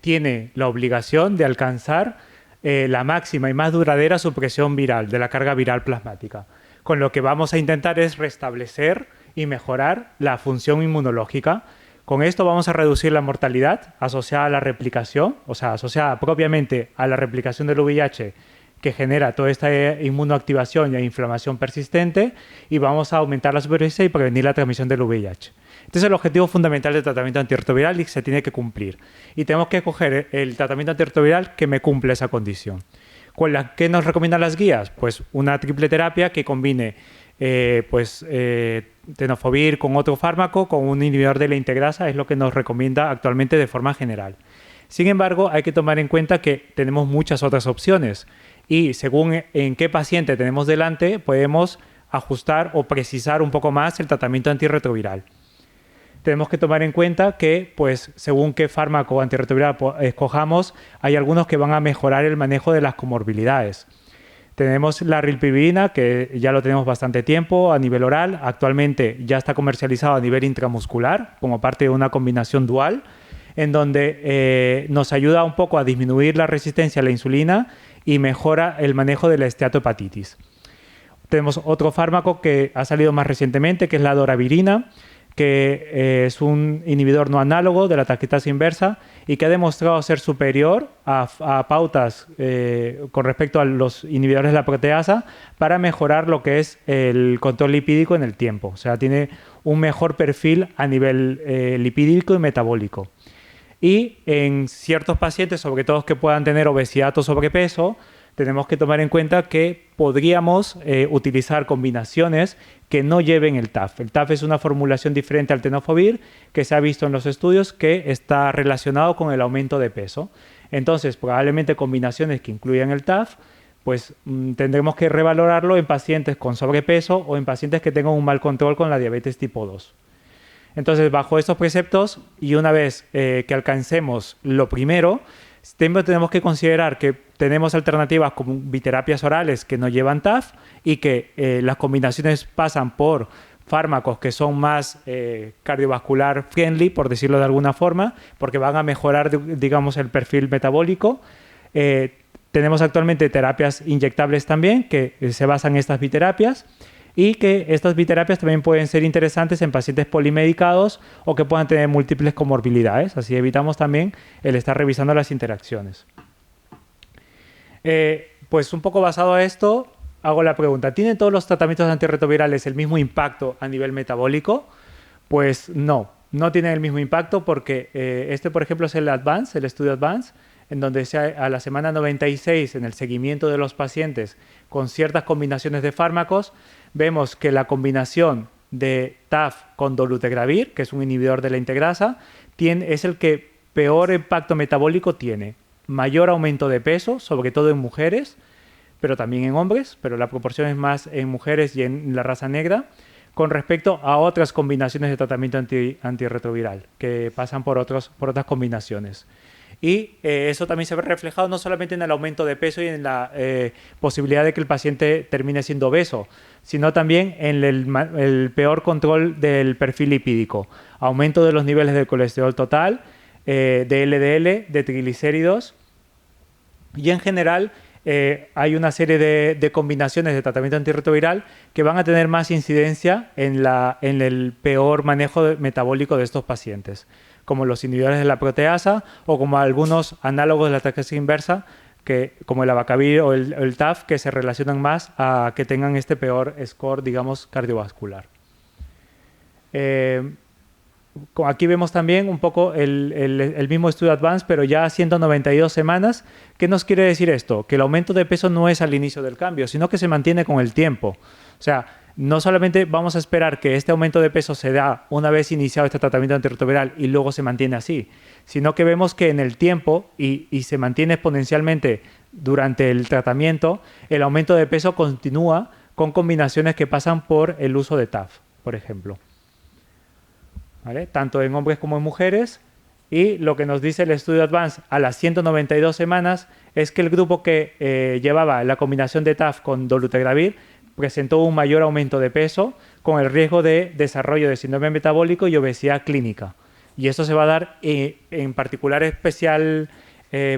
tiene la obligación de alcanzar la máxima y más duradera supresión viral de la carga viral plasmática, con lo que vamos a intentar es restablecer y mejorar la función inmunológica. Con esto vamos a reducir la mortalidad asociada a la replicación, o sea, asociada propiamente a la replicación del VIH que genera toda esta inmunoactivación y inflamación persistente y vamos a aumentar la supervivencia y prevenir la transmisión del VIH. Este es el objetivo fundamental del tratamiento antirretroviral y se tiene que cumplir. Y tenemos que escoger el tratamiento antirretroviral que me cumple esa condición. ¿Qué nos recomiendan las guías? Pues una triple terapia que combine tenofovir con otro fármaco, con un inhibidor de la integrasa, es lo que nos recomienda actualmente de forma general. Sin embargo, hay que tomar en cuenta que tenemos muchas otras opciones y según en qué paciente tenemos delante, podemos ajustar o precisar un poco más el tratamiento antirretroviral. Tenemos que tomar en cuenta que, pues, según qué fármaco antirretroviral escojamos, hay algunos que van a mejorar el manejo de las comorbilidades. Tenemos la rilpivirina, que ya lo tenemos bastante tiempo a nivel oral. Actualmente ya está comercializado a nivel intramuscular como parte de una combinación dual, en donde nos ayuda un poco a disminuir la resistencia a la insulina y mejora el manejo de la esteatohepatitis. Tenemos otro fármaco que ha salido más recientemente, que es la doravirina, que es un inhibidor no análogo de la taquitasa inversa y que ha demostrado ser superior a pautas con respecto a los inhibidores de la proteasa para mejorar lo que es el control lipídico en el tiempo. O sea, tiene un mejor perfil a nivel lipídico y metabólico. Y en ciertos pacientes, sobre todo que puedan tener obesidad o sobrepeso, tenemos que tomar en cuenta que podríamos utilizar combinaciones que no lleven el TAF. El TAF es una formulación diferente al tenofovir que se ha visto en los estudios que está relacionado con el aumento de peso. Entonces, probablemente combinaciones que incluyan el TAF, pues tendremos que revalorarlo en pacientes con sobrepeso o en pacientes que tengan un mal control con la diabetes tipo 2. Entonces, bajo estos preceptos y una vez que alcancemos lo primero, tenemos que considerar que tenemos alternativas como biterapias orales que no llevan TAF y que las combinaciones pasan por fármacos que son más cardiovascular friendly, por decirlo de alguna forma, porque van a mejorar, digamos, el perfil metabólico. Tenemos actualmente terapias inyectables también que se basan en estas biterapias y que estas biterapias también pueden ser interesantes en pacientes polimedicados o que puedan tener múltiples comorbilidades. Así evitamos también el estar revisando las interacciones. Pues un poco basado a esto, hago la pregunta, ¿tienen todos los tratamientos antirretrovirales el mismo impacto a nivel metabólico? Pues no tienen el mismo impacto porque este, por ejemplo, es el Advance, el estudio Advance, en donde a la semana 96, en el seguimiento de los pacientes con ciertas combinaciones de fármacos, vemos que la combinación de TAF con dolutegravir, que es un inhibidor de la integrasa, es el que peor impacto metabólico tiene. Mayor aumento de peso, sobre todo en mujeres, pero también en hombres, pero la proporción es más en mujeres y en la raza negra, con respecto a otras combinaciones de tratamiento antirretroviral que pasan por otras combinaciones. Y eso también se ve reflejado no solamente en el aumento de peso y en la posibilidad de que el paciente termine siendo obeso, sino también en el peor control del perfil lipídico. Aumento de los niveles de colesterol total, de LDL, de triglicéridos y en general hay una serie de combinaciones de tratamiento antirretroviral que van a tener más incidencia en el peor manejo metabólico de estos pacientes, como los inhibidores de la proteasa o como algunos análogos de la taquitasa inversa, como el abacavir o el TAF, que se relacionan más a que tengan este peor score, digamos, cardiovascular. Aquí vemos también un poco el mismo estudio Advance, pero ya a 192 semanas. ¿Qué nos quiere decir esto? Que el aumento de peso no es al inicio del cambio, sino que se mantiene con el tiempo. O sea, no solamente vamos a esperar que este aumento de peso se da una vez iniciado este tratamiento antirretroviral y luego se mantiene así, sino que vemos que en el tiempo y se mantiene exponencialmente durante el tratamiento, el aumento de peso continúa con combinaciones que pasan por el uso de TAF, por ejemplo. ¿Vale? Tanto en hombres como en mujeres. Y lo que nos dice el estudio Advance a las 192 semanas es que el grupo que llevaba la combinación de TAF con dolutegravir presentó un mayor aumento de peso con el riesgo de desarrollo de síndrome metabólico y obesidad clínica. Y esto se va a dar en particular especial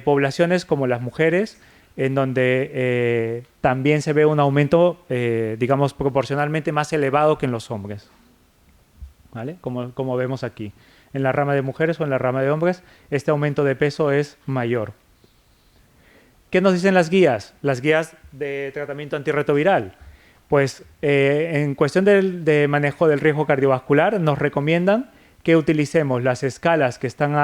poblaciones como las mujeres, en donde también se ve un aumento, digamos, proporcionalmente más elevado que en los hombres. ¿Vale? Como vemos aquí. En la rama de mujeres o en la rama de hombres, este aumento de peso es mayor. ¿Qué nos dicen las guías? Las guías de tratamiento antirretroviral. Pues en cuestión de manejo del riesgo cardiovascular nos recomiendan que utilicemos las escalas que están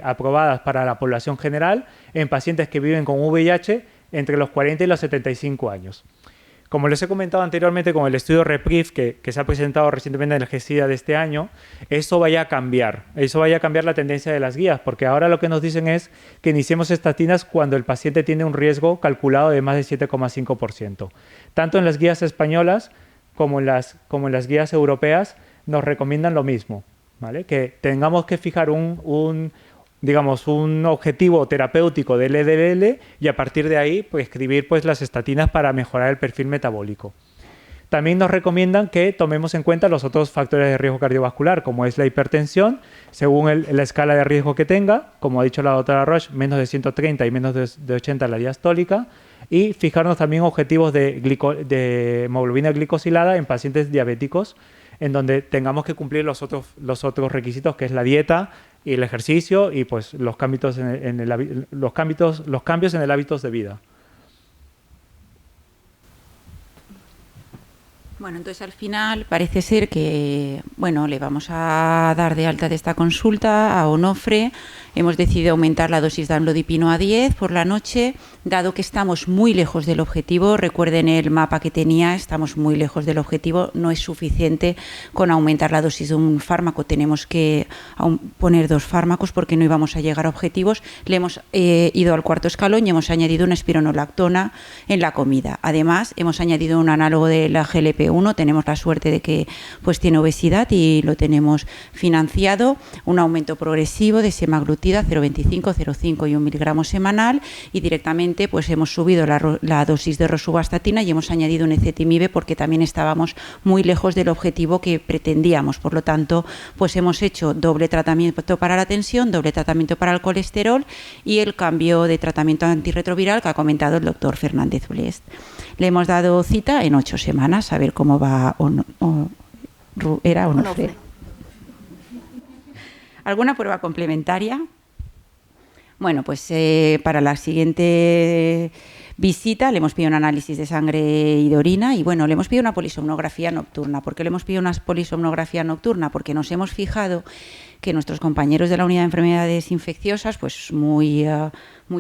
aprobadas para la población general en pacientes que viven con VIH entre los 40 y los 75 años. Como les he comentado anteriormente con el estudio REPRIV que se ha presentado recientemente en el GESIDA de este año, eso vaya a cambiar. Eso vaya a cambiar la tendencia de las guías, porque ahora lo que nos dicen es que iniciemos estatinas cuando el paciente tiene un riesgo calculado de más de 7,5%. Tanto en las guías españolas como en las guías europeas nos recomiendan lo mismo, ¿vale? Que tengamos que fijar un digamos, un objetivo terapéutico del LDL y a partir de ahí prescribir pues, las estatinas para mejorar el perfil metabólico. También nos recomiendan que tomemos en cuenta los otros factores de riesgo cardiovascular, como es la hipertensión, según la escala de riesgo que tenga, como ha dicho la doctora Roche, menos de 130 y menos de 80 la diastólica, y fijarnos también objetivos de hemoglobina glicosilada en pacientes diabéticos, en donde tengamos que cumplir los otros requisitos, que es la dieta y el ejercicio y pues, los cambios en el hábitos de vida. Bueno, entonces al final parece ser que, bueno, le vamos a dar de alta de esta consulta a Onofre. Hemos decidido aumentar la dosis de amlodipino a 10 por la noche, dado que estamos muy lejos del objetivo. Recuerden el mapa que tenía, estamos muy lejos del objetivo. No es suficiente con aumentar la dosis de un fármaco. Tenemos que poner 2 fármacos porque no íbamos a llegar a objetivos. Le hemos ido al cuarto escalón y hemos añadido una espironolactona en la comida. Además, hemos añadido un análogo de la GLP-1. Tenemos la suerte de que pues, tiene obesidad y lo tenemos financiado. Un aumento progresivo de semaglutida 0,25, 0,5 y 1 miligramo semanal, y directamente pues hemos subido la dosis de rosuvastatina y hemos añadido un ezetimibe porque también estábamos muy lejos del objetivo que pretendíamos. Por lo tanto, pues hemos hecho doble tratamiento para la tensión, doble tratamiento para el colesterol y el cambio de tratamiento antirretroviral que ha comentado el doctor Fernández Blest. Le hemos dado cita en 8 semanas a ver cómo va Onofre. ¿Alguna prueba complementaria? Bueno, pues para la siguiente visita le hemos pedido un análisis de sangre y de orina y bueno, le hemos pedido una polisomnografía nocturna. ¿Por qué le hemos pedido una polisomnografía nocturna? Porque nos hemos fijado que nuestros compañeros de la unidad de enfermedades infecciosas, pues muy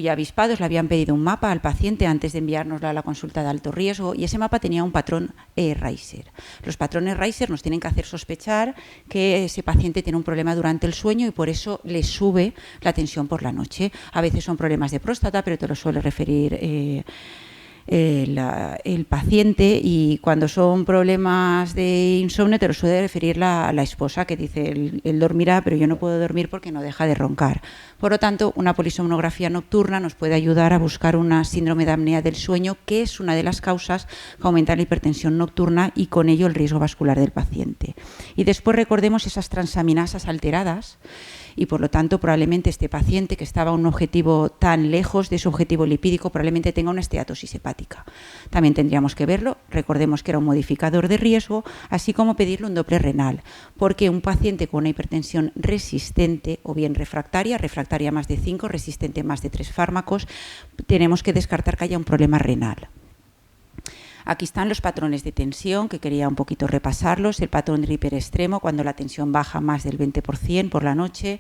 avispados, le habían pedido un mapa al paciente antes de enviárnoslo a la consulta de alto riesgo y ese mapa tenía un patrón Reiser. Los patrones Reiser nos tienen que hacer sospechar que ese paciente tiene un problema durante el sueño y por eso le sube la tensión por la noche. A veces son problemas de próstata, pero te lo suele referir el paciente, y cuando son problemas de insomnio te lo suele referir la esposa, que dice, él dormirá pero yo no puedo dormir porque no deja de roncar. Por lo tanto, una polisomnografía nocturna nos puede ayudar a buscar una síndrome de apnea del sueño, que es una de las causas que aumenta la hipertensión nocturna y con ello el riesgo vascular del paciente. Y después recordemos esas transaminasas alteradas, y por lo tanto probablemente este paciente que estaba a un objetivo tan lejos de su objetivo lipídico probablemente tenga una esteatosis hepática. También tendríamos que verlo, recordemos que era un modificador de riesgo, así como pedirle un Doppler renal, porque un paciente con una hipertensión resistente o bien refractaria más de 5, resistente más de 3 fármacos, tenemos que descartar que haya un problema renal. Aquí están los patrones de tensión, que quería un poquito repasarlos. El patrón de hiperextremo, cuando la tensión baja más del 20% por la noche.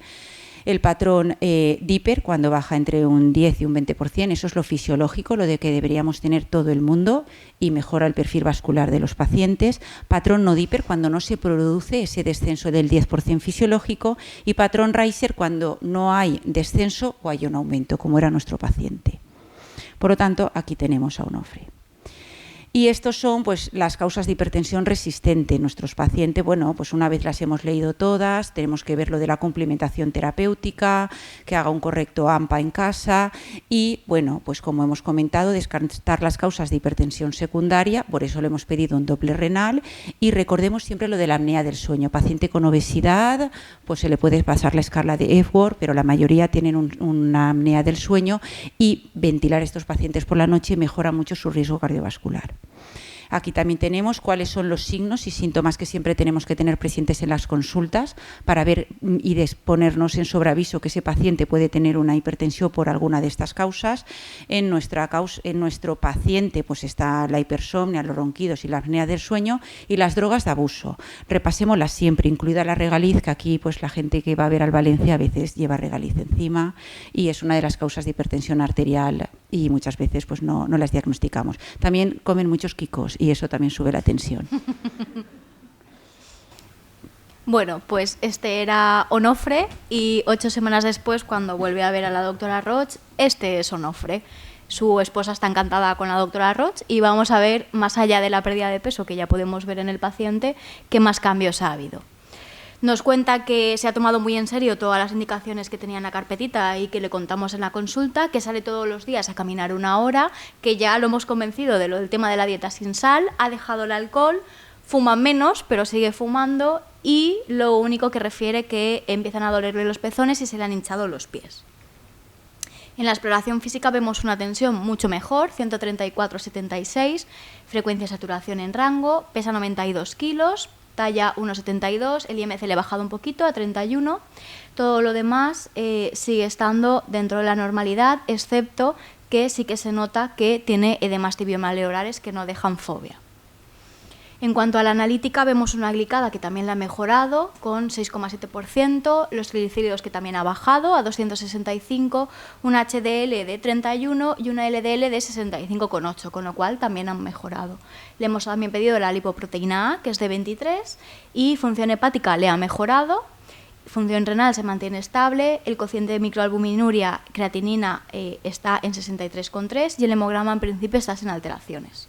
El patrón diper, cuando baja entre un 10 y un 20%. Eso es lo fisiológico, lo de que deberíamos tener todo el mundo y mejora el perfil vascular de los pacientes. Patrón no diper, cuando no se produce ese descenso del 10% fisiológico. Y patrón Reiser, cuando no hay descenso o hay un aumento, como era nuestro paciente. Por lo tanto, aquí tenemos a Onofre. Y estos son pues, las causas de hipertensión resistente. Nuestros pacientes, bueno, pues una vez las hemos leído todas, tenemos que ver lo de la complementación terapéutica, que haga un correcto AMPA en casa y, bueno, pues como hemos comentado, descartar las causas de hipertensión secundaria, por eso le hemos pedido un Doppler renal y recordemos siempre lo de la apnea del sueño. Paciente con obesidad, pues se le puede pasar la escala de Epworth, pero la mayoría tienen una apnea del sueño y ventilar a estos pacientes por la noche mejora mucho su riesgo cardiovascular. Aquí también tenemos cuáles son los signos y síntomas que siempre tenemos que tener presentes en las consultas para ver y ponernos en sobreaviso que ese paciente puede tener una hipertensión por alguna de estas causas. En nuestro paciente pues está la hipersomnia, los ronquidos y la apnea del sueño y las drogas de abuso. Repasémoslas siempre, incluida la Regaliz, que aquí pues la gente que va a ver al Valencia a veces lleva Regaliz encima y es una de las causas de hipertensión arterial y muchas veces pues no las diagnosticamos. También comen muchos quicos y eso también sube la tensión. Bueno, pues este era Onofre y 8 semanas después, cuando vuelve a ver a la doctora Roche, este es Onofre. Su esposa está encantada con la doctora Roche y vamos a ver, más allá de la pérdida de peso que ya podemos ver en el paciente, qué más cambios ha habido. Nos cuenta que se ha tomado muy en serio todas las indicaciones que tenía en la carpetita y que le contamos en la consulta, que sale todos los días a caminar 1 hora, que ya lo hemos convencido del tema de la dieta sin sal, ha dejado el alcohol, fuma menos, pero sigue fumando, y lo único que refiere que empiezan a dolerle los pezones y se le han hinchado los pies. En la exploración física vemos una tensión mucho mejor, 134/76, frecuencia y saturación en rango, pesa 92 kilos, talla 1,72, el IMC le ha bajado un poquito a 31, todo lo demás sigue estando dentro de la normalidad, excepto que sí que se nota que tiene edemas tibiomalleolares que no dejan fobia. En cuanto a la analítica, vemos una glicada que también la ha mejorado con 6,7%, los triglicéridos que también ha bajado a 265, una HDL de 31 y una LDL de 65,8, con lo cual también han mejorado. Le hemos también pedido la lipoproteína A, que es de 23, y función hepática le ha mejorado, función renal se mantiene estable, el cociente de microalbuminuria, creatinina, está en 63,3 y el hemograma en principio está sin alteraciones.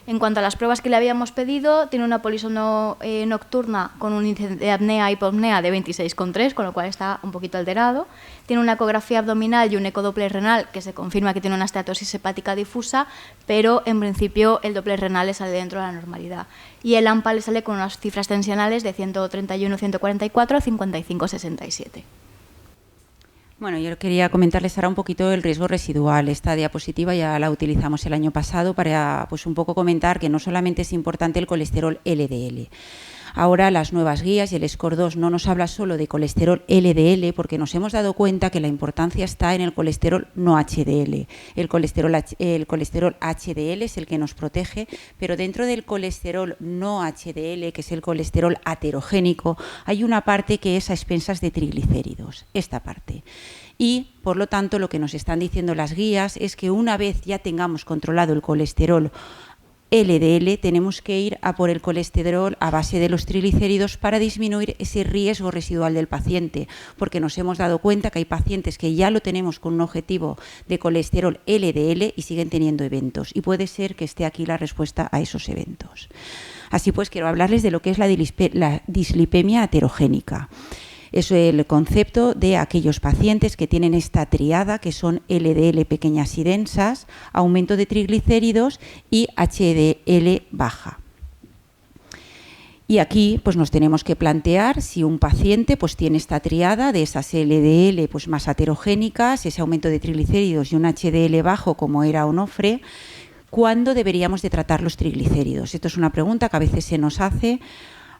En cuanto a las pruebas que le habíamos pedido, tiene una polisono nocturna con un índice de apnea y hipopnea de 26,3, con lo cual está un poquito alterado. Tiene una ecografía abdominal y un ecodoppler renal que se confirma que tiene una esteatosis hepática difusa, pero en principio el doppler renal le sale dentro de la normalidad. Y el AMPA le sale con unas cifras tensionales de 131, 144, 55, 67. Bueno, yo quería comentarles ahora un poquito el riesgo residual. Esta diapositiva ya la utilizamos el año pasado para un poco comentar que no solamente es importante el colesterol LDL. Ahora las nuevas guías y el SCORE-2 no nos habla solo de colesterol LDL, porque nos hemos dado cuenta que la importancia está en el colesterol no HDL. El colesterol HDL es el que nos protege, pero dentro del colesterol no HDL, que es el colesterol aterogénico, hay una parte que es a expensas de triglicéridos, esta parte. Y, por lo tanto, lo que nos están diciendo las guías es que una vez ya tengamos controlado el colesterol LDL, tenemos que ir a por el colesterol a base de los triglicéridos para disminuir ese riesgo residual del paciente, porque nos hemos dado cuenta que hay pacientes que ya lo tenemos con un objetivo de colesterol LDL y siguen teniendo eventos, y puede ser que esté aquí la respuesta a esos eventos. Así pues, quiero hablarles de lo que es la dislipemia aterogénica. Es el concepto de aquellos pacientes que tienen esta triada, que son LDL pequeñas y densas, aumento de triglicéridos y HDL baja. Y aquí pues nos tenemos que plantear si un paciente pues tiene esta triada de esas LDL pues más aterogénicas, ese aumento de triglicéridos y un HDL bajo como era Onofre, ¿cuándo deberíamos de tratar los triglicéridos? Esto es una pregunta que a veces se nos hace.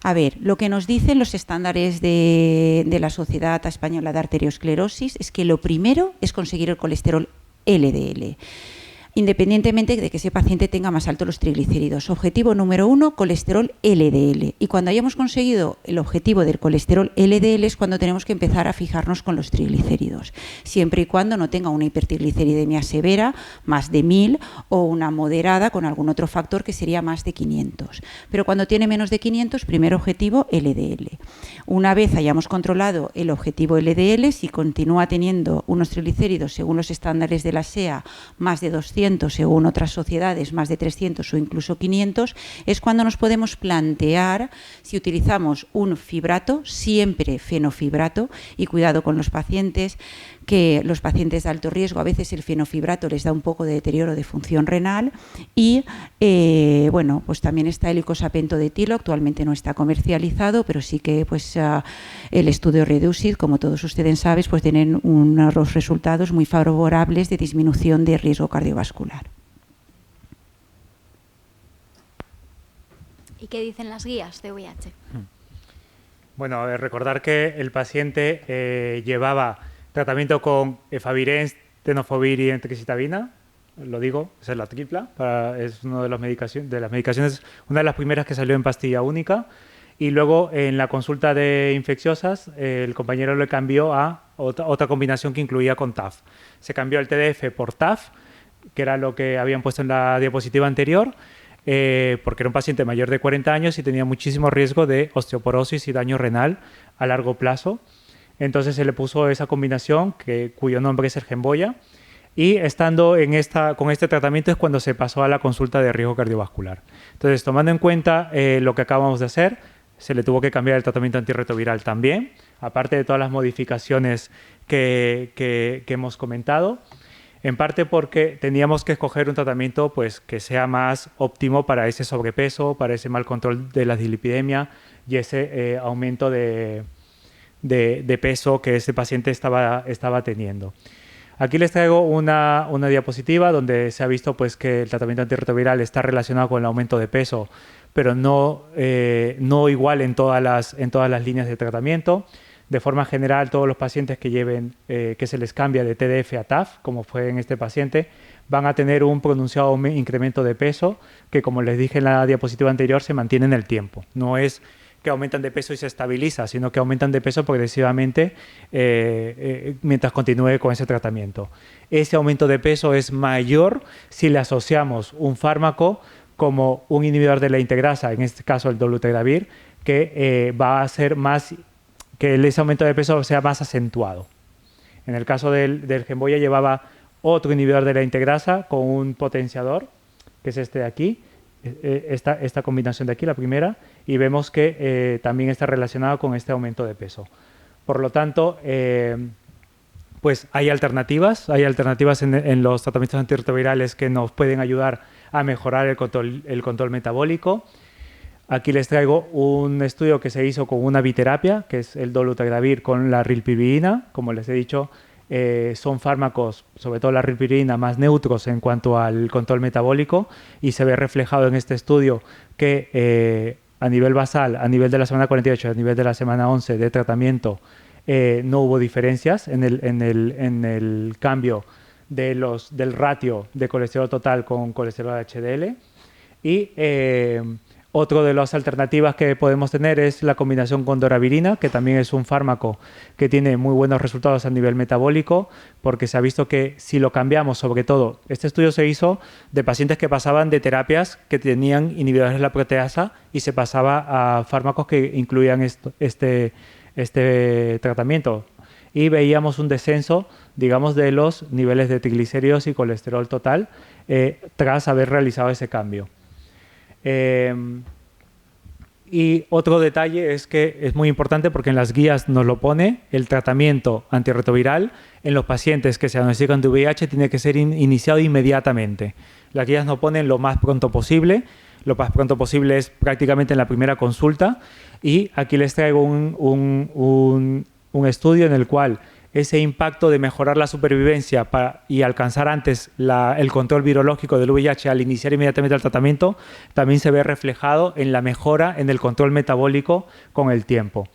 A ver, lo que nos dicen los estándares de la Sociedad Española de Arteriosclerosis es que lo primero es conseguir el colesterol LDL, independientemente de que ese paciente tenga más altos los triglicéridos. Objetivo número 1, colesterol LDL. Y cuando hayamos conseguido el objetivo del colesterol LDL es cuando tenemos que empezar a fijarnos con los triglicéridos, siempre y cuando no tenga una hipertrigliceridemia severa, más de 1000, o una moderada con algún otro factor que sería más de 500. Pero cuando tiene menos de 500, primer objetivo LDL. Una vez hayamos controlado el objetivo LDL, si continúa teniendo unos triglicéridos según los estándares de la SEA más de 200, según otras sociedades más de 300 o incluso 500, es cuando nos podemos plantear si utilizamos un fibrato, siempre fenofibrato, y cuidado con los pacientes, que los pacientes de alto riesgo a veces el fenofibrato les da un poco de deterioro de función renal, y bueno, pues también está el icosapento de etilo, actualmente no está comercializado, pero sí que pues el estudio REDUCE-IT, como todos ustedes saben, pues tienen unos resultados muy favorables de disminución de riesgo cardiovascular. ¿Y qué dicen las guías de VIH? Bueno, recordar que el paciente llevaba tratamiento con efavirenz, tenofovir y entrecititabina, lo digo, esa es la tripla, es una de las medicaciones, una de las primeras que salió en pastilla única, y luego en la consulta de infecciosas el compañero le cambió a otra combinación que incluía con TAF. Se cambió el TDF por TAF, que era lo que habían puesto en la diapositiva anterior, porque era un paciente mayor de 40 años y tenía muchísimo riesgo de osteoporosis y daño renal a largo plazo. Entonces se le puso esa combinación, cuyo nombre es Ergemboya, y estando con este tratamiento es cuando se pasó a la consulta de riesgo cardiovascular. Entonces, tomando en cuenta lo que acabamos de hacer, se le tuvo que cambiar el tratamiento antirretroviral también, aparte de todas las modificaciones que hemos comentado, en parte porque teníamos que escoger un tratamiento pues, que sea más óptimo para ese sobrepeso, para ese mal control de la dislipidemia y ese aumento de peso que ese paciente estaba teniendo. Aquí les traigo una diapositiva donde se ha visto pues, que el tratamiento antirretroviral está relacionado con el aumento de peso, pero no igual en todas las líneas de tratamiento. De forma general, todos los pacientes que se les cambia de TDF a TAF, como fue en este paciente, van a tener un pronunciado incremento de peso que, como les dije en la diapositiva anterior, se mantiene en el tiempo. No es que aumentan de peso y se estabiliza, sino que aumentan de peso progresivamente mientras continúe con ese tratamiento. Ese aumento de peso es mayor si le asociamos un fármaco como un inhibidor de la integrasa, en este caso el dolutegravir, que va a hacer más que ese aumento de peso sea más acentuado. En el caso del Genvoya llevaba otro inhibidor de la integrasa con un potenciador, que es este de aquí, esta combinación de aquí, la primera, y vemos que también está relacionado con este aumento de peso. Por lo tanto, pues hay alternativas en los tratamientos antirretrovirales que nos pueden ayudar a mejorar el control metabólico. Aquí les traigo un estudio que se hizo con una biterapia, que es el dolutegravir con la rilpivirina. Como les he dicho, son fármacos, sobre todo la rilpivirina, más neutros en cuanto al control metabólico, y se ve reflejado en este estudio que a nivel basal, a nivel de la semana 48, a nivel de la semana 11 de tratamiento, no hubo diferencias en el cambio del ratio de colesterol total con colesterol HDL. Y otro de las alternativas que podemos tener es la combinación con doravirina, que también es un fármaco que tiene muy buenos resultados a nivel metabólico, porque se ha visto que si lo cambiamos, sobre todo, este estudio se hizo de pacientes que pasaban de terapias que tenían inhibidores de la proteasa y se pasaba a fármacos que incluían este tratamiento. Y veíamos un descenso, digamos, de los niveles de triglicéridos y colesterol total tras haber realizado ese cambio. Y otro detalle es que es muy importante porque en las guías nos lo pone, el tratamiento antirretroviral en los pacientes que se diagnostican de VIH tiene que ser iniciado inmediatamente. Las guías nos ponen lo más pronto posible. Lo más pronto posible es prácticamente en la primera consulta, y aquí les traigo un estudio en el cual ese impacto de mejorar la supervivencia y alcanzar antes el control virológico del VIH al iniciar inmediatamente el tratamiento también se ve reflejado en la mejora en el control metabólico con el tiempo.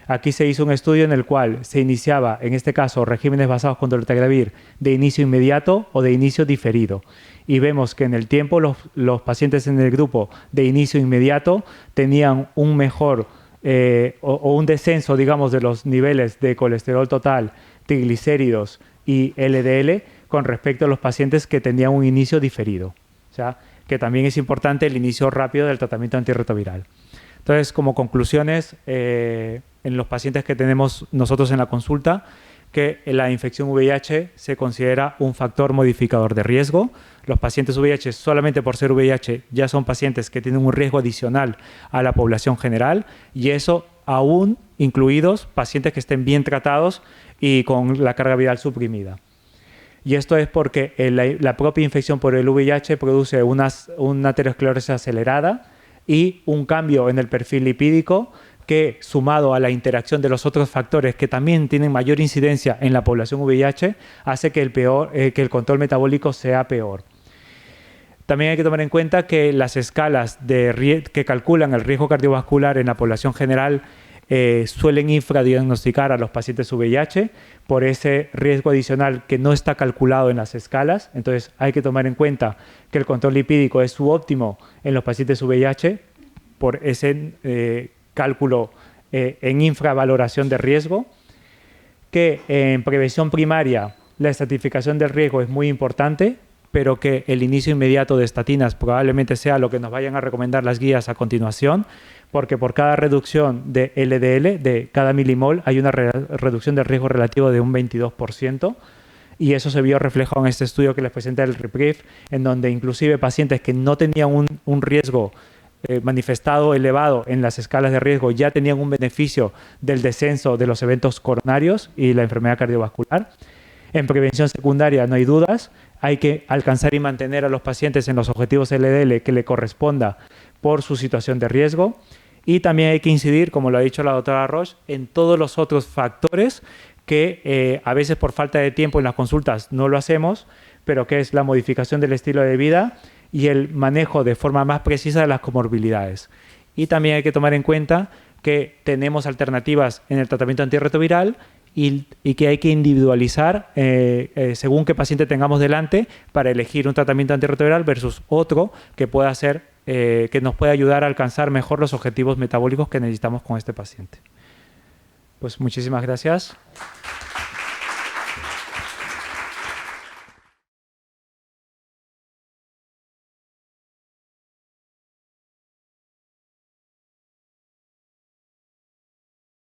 Aquí se hizo un estudio en el cual se iniciaba, en este caso, regímenes basados con dolutegravir de inicio inmediato o de inicio diferido. Y vemos que en el tiempo los pacientes en el grupo de inicio inmediato tenían un mejor o un descenso, digamos, de los niveles de colesterol total, triglicéridos y LDL con respecto a los pacientes que tenían un inicio diferido. O sea, que también es importante el inicio rápido del tratamiento antirretroviral. Entonces, como conclusiones, en los pacientes que tenemos nosotros en la consulta, que la infección VIH se considera un factor modificador de riesgo. Los pacientes VIH, solamente por ser VIH, ya son pacientes que tienen un riesgo adicional a la población general, y eso aún incluidos pacientes que estén bien tratados y con la carga viral suprimida. Y esto es porque la propia infección por el VIH produce una aterosclerosis acelerada y un cambio en el perfil lipídico que, sumado a la interacción de los otros factores que también tienen mayor incidencia en la población VIH, hace que el control metabólico sea peor. También hay que tomar en cuenta que las escalas que calculan el riesgo cardiovascular en la población general suelen infradiagnosticar a los pacientes VIH por ese riesgo adicional que no está calculado en las escalas. Entonces hay que tomar en cuenta que el control lipídico es subóptimo en los pacientes VIH por ese cálculo en infravaloración de riesgo, que en prevención primaria la estratificación del riesgo es muy importante, pero que el inicio inmediato de estatinas probablemente sea lo que nos vayan a recomendar las guías a continuación, porque por cada reducción de LDL, de cada milimol, hay una reducción del riesgo relativo de un 22%, y eso se vio reflejado en este estudio que les presenté del REPRIEF, en donde inclusive pacientes que no tenían un riesgo manifestado elevado en las escalas de riesgo ya tenían un beneficio del descenso de los eventos coronarios y la enfermedad cardiovascular. En prevención secundaria no hay dudas, hay que alcanzar y mantener a los pacientes en los objetivos LDL que le corresponda por su situación de riesgo. Y también hay que incidir, como lo ha dicho la doctora Roche, en todos los otros factores que a veces por falta de tiempo en las consultas no lo hacemos, pero que es la modificación del estilo de vida y el manejo de forma más precisa de las comorbilidades. Y también hay que tomar en cuenta que tenemos alternativas en el tratamiento antirretroviral y que hay que individualizar según qué paciente tengamos delante para elegir un tratamiento antirretroviral versus otro que pueda ser, que nos pueda ayudar a alcanzar mejor los objetivos metabólicos que necesitamos con este paciente. Pues muchísimas gracias.